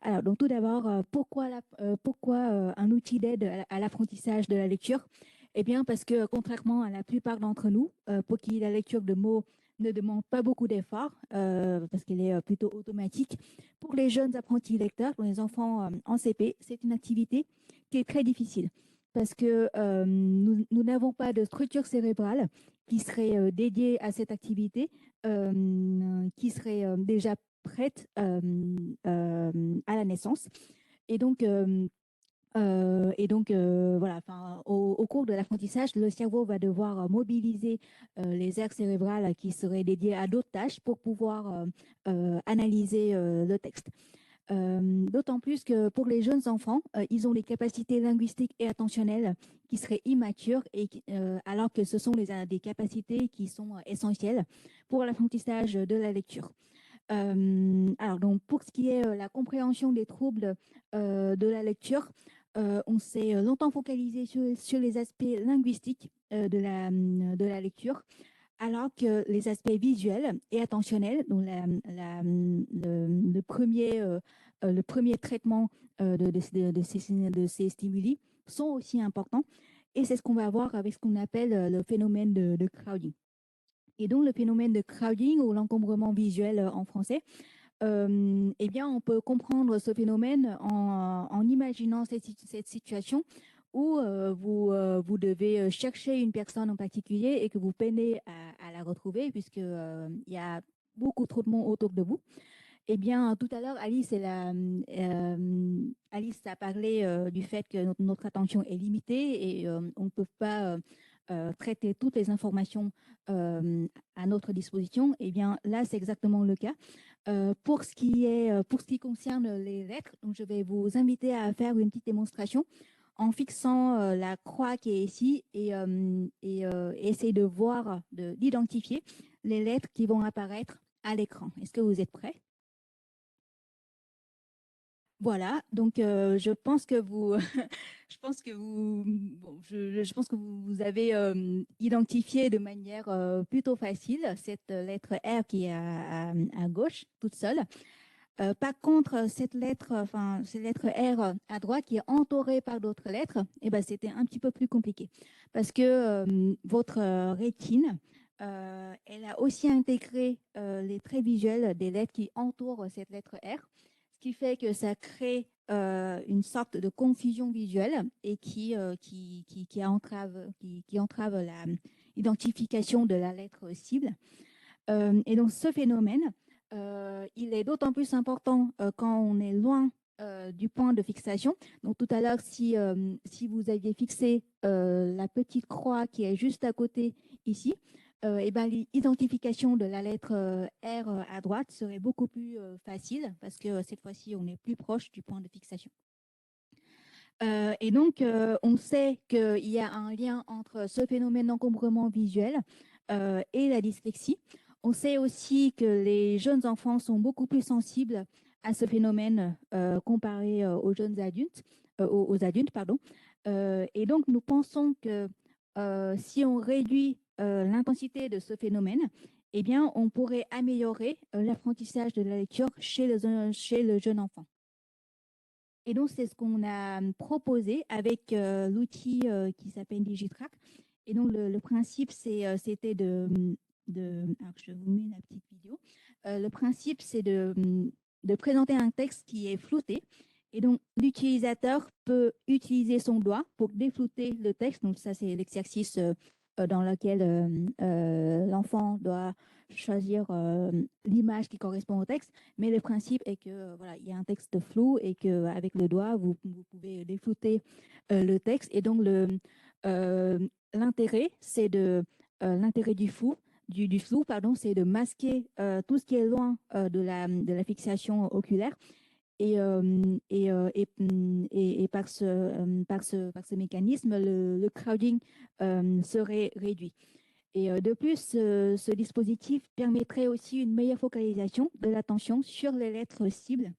Alors, donc tout d'abord, pourquoi un outil d'aide à l'apprentissage de la lecture? Eh bien, parce que contrairement à la plupart d'entre nous, pour qui la lecture de mots ne demande pas beaucoup d'efforts, parce qu'elle est plutôt automatique, pour les jeunes apprentis lecteurs, pour les enfants en CP, c'est une activité qui est très difficile, parce que nous n'avons pas de structure cérébrale qui serait dédiée à cette activité, qui serait déjà prête à la naissance. Et donc, voilà, au cours de l'apprentissage, le cerveau va devoir mobiliser les aires cérébrales qui seraient dédiées à d'autres tâches pour pouvoir analyser le texte. D'autant plus que pour les jeunes enfants, ils ont des capacités linguistiques et attentionnelles qui seraient immatures, alors que ce sont des capacités qui sont essentielles pour l'apprentissage de la lecture. Alors donc, pour ce qui est la compréhension des troubles de la lecture, on s'est longtemps focalisé sur les aspects linguistiques de la lecture, alors que les aspects visuels et attentionnels, donc le premier traitement de ces stimuli sont aussi importants. Et c'est ce qu'on va voir avec ce qu'on appelle le phénomène de crowding. Et donc, le phénomène de crowding ou l'encombrement visuel en français, eh bien, on peut comprendre ce phénomène en imaginant cette situation où vous devez chercher une personne en particulier et que vous peinez à la retrouver puisque il y a beaucoup trop de monde autour de vous. Eh bien, tout à l'heure, Alice a parlé du fait que notre attention est limitée et on ne peut pas traiter toutes les informations à notre disposition. Eh bien, là, c'est exactement le cas. Pour ce qui concerne les lettres, donc je vais vous inviter à faire une petite démonstration en fixant la croix qui est ici et essayer de voir, d'identifier les lettres qui vont apparaître à l'écran. Est-ce que vous êtes prêts? Voilà, donc je pense que vous, je pense que vous avez identifié de manière plutôt facile cette lettre R qui est à gauche, toute seule. Par contre, cette lettre R à droite qui est entourée par d'autres lettres, eh ben, c'était un petit peu plus compliqué parce que votre rétine, elle a aussi intégré les traits visuels des lettres qui entourent cette lettre R, ce qui fait que ça crée une sorte de confusion visuelle et qui entrave l'identification de la lettre cible. Et donc, ce phénomène, il est d'autant plus important quand on est loin du point de fixation. Donc, tout à l'heure, si vous aviez fixé la petite croix qui est juste à côté ici, et ben, l'identification de la lettre R à droite serait beaucoup plus facile parce que cette fois-ci, on est plus proche du point de fixation. Et donc, on sait qu'il y a un lien entre ce phénomène d'encombrement visuel et la dyslexie. On sait aussi que les jeunes enfants sont beaucoup plus sensibles à ce phénomène comparé aux jeunes adultes, aux adultes, pardon. Et donc, nous pensons que si on réduit l'intensité de ce phénomène, eh bien, on pourrait améliorer l'apprentissage de la lecture chez le jeune enfant. Et donc, c'est ce qu'on a proposé avec l'outil qui s'appelle Digitrack. Et donc, le principe, c'était alors, je vous mets la petite vidéo. Le principe, c'est de présenter un texte qui est flouté. Et donc, l'utilisateur peut utiliser son doigt pour déflouter le texte. Donc, ça, c'est l'exercice dans lequel l'enfant doit choisir l'image qui correspond au texte. Mais le principe est que voilà, il y a un texte flou et qu'avec le doigt, vous pouvez déflouter le texte. Et donc, l'intérêt, c'est l'intérêt du flou, pardon, c'est de masquer tout ce qui est loin de la fixation oculaire. Et par ce mécanisme, le crowding serait réduit. Et de plus, ce dispositif permettrait aussi une meilleure focalisation de l'attention sur les lettres cibles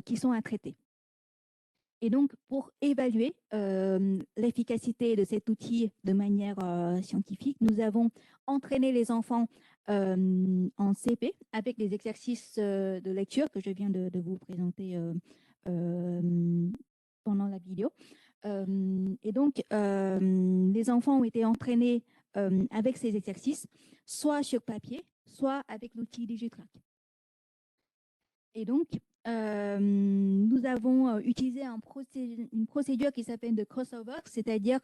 qui sont à traiter. Et donc, pour évaluer l'efficacité de cet outil de manière scientifique, nous avons entraîné les enfants en CP avec les exercices de lecture que je viens de vous présenter pendant la vidéo. Et donc, les enfants ont été entraînés avec ces exercices, soit sur papier, soit avec l'outil Digitrack. Et donc, nous avons utilisé une procédure qui s'appelle de crossover, c'est-à-dire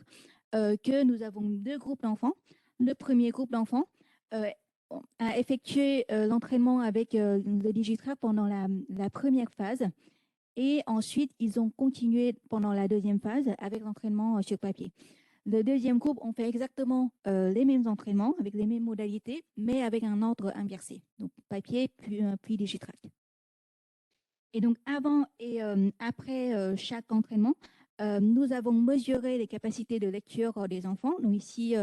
que nous avons deux groupes d'enfants. Le premier groupe d'enfants a effectué l'entraînement avec le Digitrack pendant la première phase et ensuite, ils ont continué pendant la deuxième phase avec l'entraînement sur papier. Le deuxième groupe, on fait exactement les mêmes entraînements avec les mêmes modalités, mais avec un ordre inversé. Donc, papier, puis Digitrack. Et donc, avant et après chaque entraînement, nous avons mesuré les capacités de lecture des enfants. Donc ici,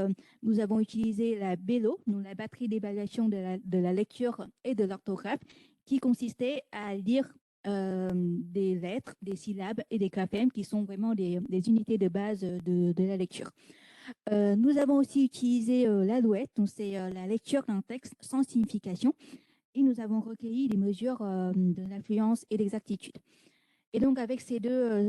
nous avons utilisé la BELO, donc la batterie d'évaluation de la lecture et de l'orthographe, qui consistait à lire des lettres, des syllabes et des graphèmes qui sont vraiment des unités de base de la lecture. Nous avons aussi utilisé l'Alouette, donc c'est la lecture d'un texte sans signification, et nous avons recueilli les mesures de l'influence et l'exactitude. Et donc, avec ces deux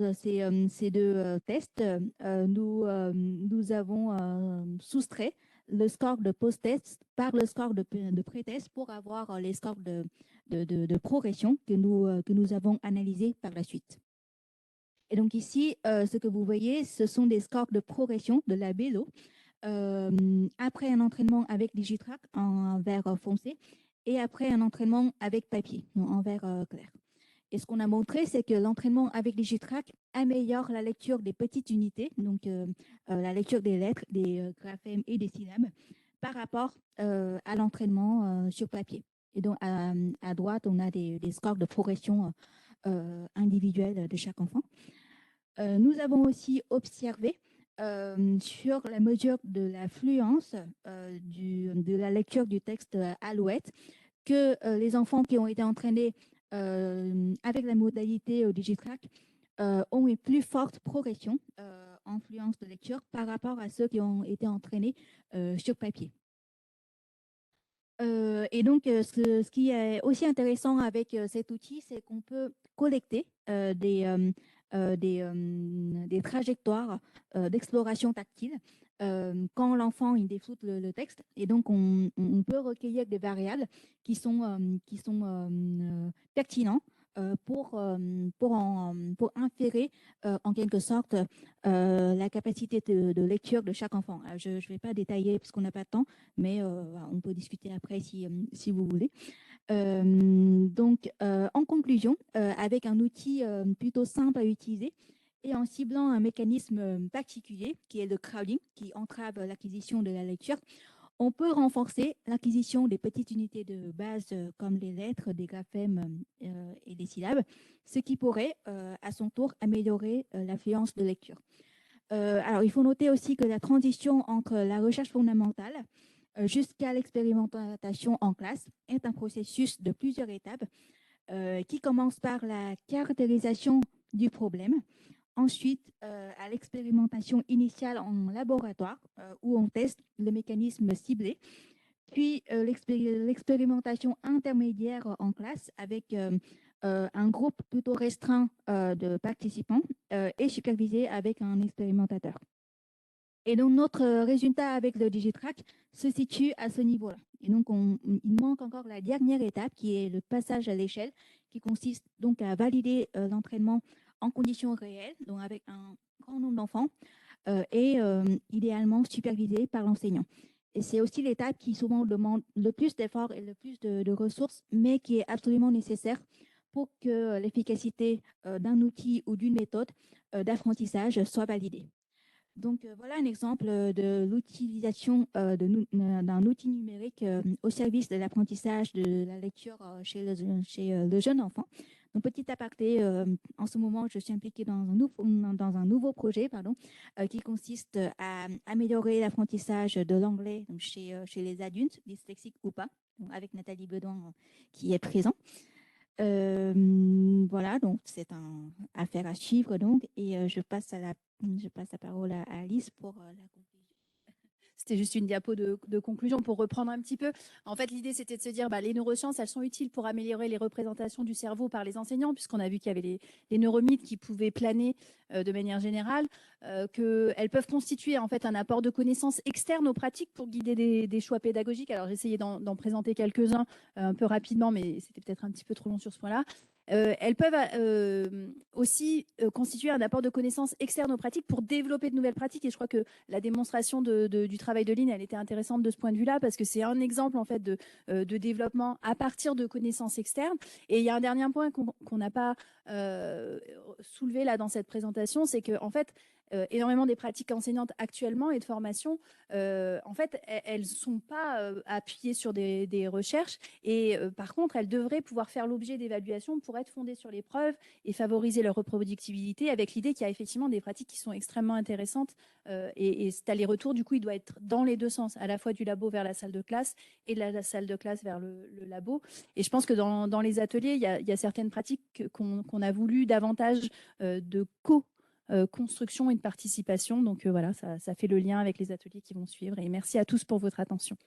tests, nous avons soustrait le score de post-test par le score de pré-test pour avoir les scores de progression que nous avons analysés par la suite. Et donc ici, ce que vous voyez, ce sont des scores de progression de la BELO après un entraînement avec Digitrack en vert foncé et après un entraînement avec papier en vert clair. Et ce qu'on a montré, c'est que l'entraînement avec Digitrack améliore la lecture des petites unités, donc la lecture des lettres, des graphèmes et des syllabes, par rapport à l'entraînement sur papier. Et donc, à droite, on a des scores de progression individuels de chaque enfant. Nous avons aussi observé sur la mesure de la fluence de la lecture du texte Alouette que les enfants qui ont été entraînés avec la modalité Digitrack ont une plus forte progression en fluence de lecture par rapport à ceux qui ont été entraînés sur papier. Et donc, ce qui est aussi intéressant avec cet outil, c'est qu'on peut collecter des trajectoires d'exploration tactile quand l'enfant il défloute le texte. Et donc, on peut recueillir des variables qui sont pertinents pour inférer en quelque sorte la capacité de lecture de chaque enfant. Alors, je ne vais pas détailler parce qu'on n'a pas de temps, mais on peut discuter après si vous voulez. Donc, en conclusion, avec un outil plutôt simple à utiliser et en ciblant un mécanisme particulier qui est le crowding, qui entrave l'acquisition de la lecture, on peut renforcer l'acquisition des petites unités de base comme les lettres, des graphèmes et des syllabes, ce qui pourrait à son tour améliorer l'affluence de lecture. Alors, il faut noter aussi que la transition entre la recherche fondamentale jusqu'à l'expérimentation en classe est un processus de plusieurs étapes qui commence par la caractérisation du problème, ensuite à l'expérimentation initiale en laboratoire où on teste le mécanisme ciblé, puis l'expérimentation intermédiaire en classe avec un groupe plutôt restreint de participants et supervisé avec un expérimentateur. Et donc, notre résultat avec le Digitrack se situe à ce niveau-là. Et donc, il manque encore la dernière étape qui est le passage à l'échelle, qui consiste donc à valider l'entraînement en conditions réelles, donc avec un grand nombre d'enfants et idéalement supervisé par l'enseignant. Et c'est aussi l'étape qui souvent demande le plus d'efforts et le plus de ressources, mais qui est absolument nécessaire pour que l'efficacité d'un outil ou d'une méthode d'apprentissage soit validée. Donc, voilà un exemple de l'utilisation d'un outil numérique au service de l'apprentissage de la lecture chez le jeune enfant. Donc, petit aparté, en ce moment, je suis impliquée dans un nouveau projet qui consiste à améliorer l'apprentissage de l'anglais chez les adultes, dyslexiques ou pas, avec Nathalie Bedouin qui est présent. Voilà, donc c'est une affaire à suivre donc, et je passe la parole à Alice pour la conclusion. C'était juste une diapo de conclusion pour reprendre un petit peu. En fait, l'idée, c'était de se dire les neurosciences, elles sont utiles pour améliorer les représentations du cerveau par les enseignants, puisqu'on a vu qu'il y avait les neuromythes qui pouvaient planer de manière générale, qu'elles peuvent constituer en fait un apport de connaissances externes aux pratiques pour guider des choix pédagogiques. Alors, j'ai essayé d'en présenter quelques-uns un peu rapidement, mais c'était peut-être un petit peu trop long sur ce point-là. Elles peuvent aussi constituer un apport de connaissances externes aux pratiques pour développer de nouvelles pratiques. Et je crois que la démonstration du travail de Lynn, elle était intéressante de ce point de vue-là, parce que c'est un exemple en fait de développement à partir de connaissances externes. Et il y a un dernier point qu'on n'a pas soulevé là dans cette présentation, c'est que en fait, énormément des pratiques enseignantes actuellement et de formation, en fait, elles ne sont pas appuyées sur des recherches et par contre, elles devraient pouvoir faire l'objet d'évaluations pour être fondées sur les preuves et favoriser leur reproductibilité, avec l'idée qu'il y a effectivement des pratiques qui sont extrêmement intéressantes et cet aller-retour, du coup, il doit être dans les deux sens, à la fois du labo vers la salle de classe et de la salle de classe vers le labo. Et je pense que dans les ateliers, il y a certaines pratiques qu'on a voulu davantage de construction et de participation. Donc voilà, ça fait le lien avec les ateliers qui vont suivre. Et merci à tous pour votre attention.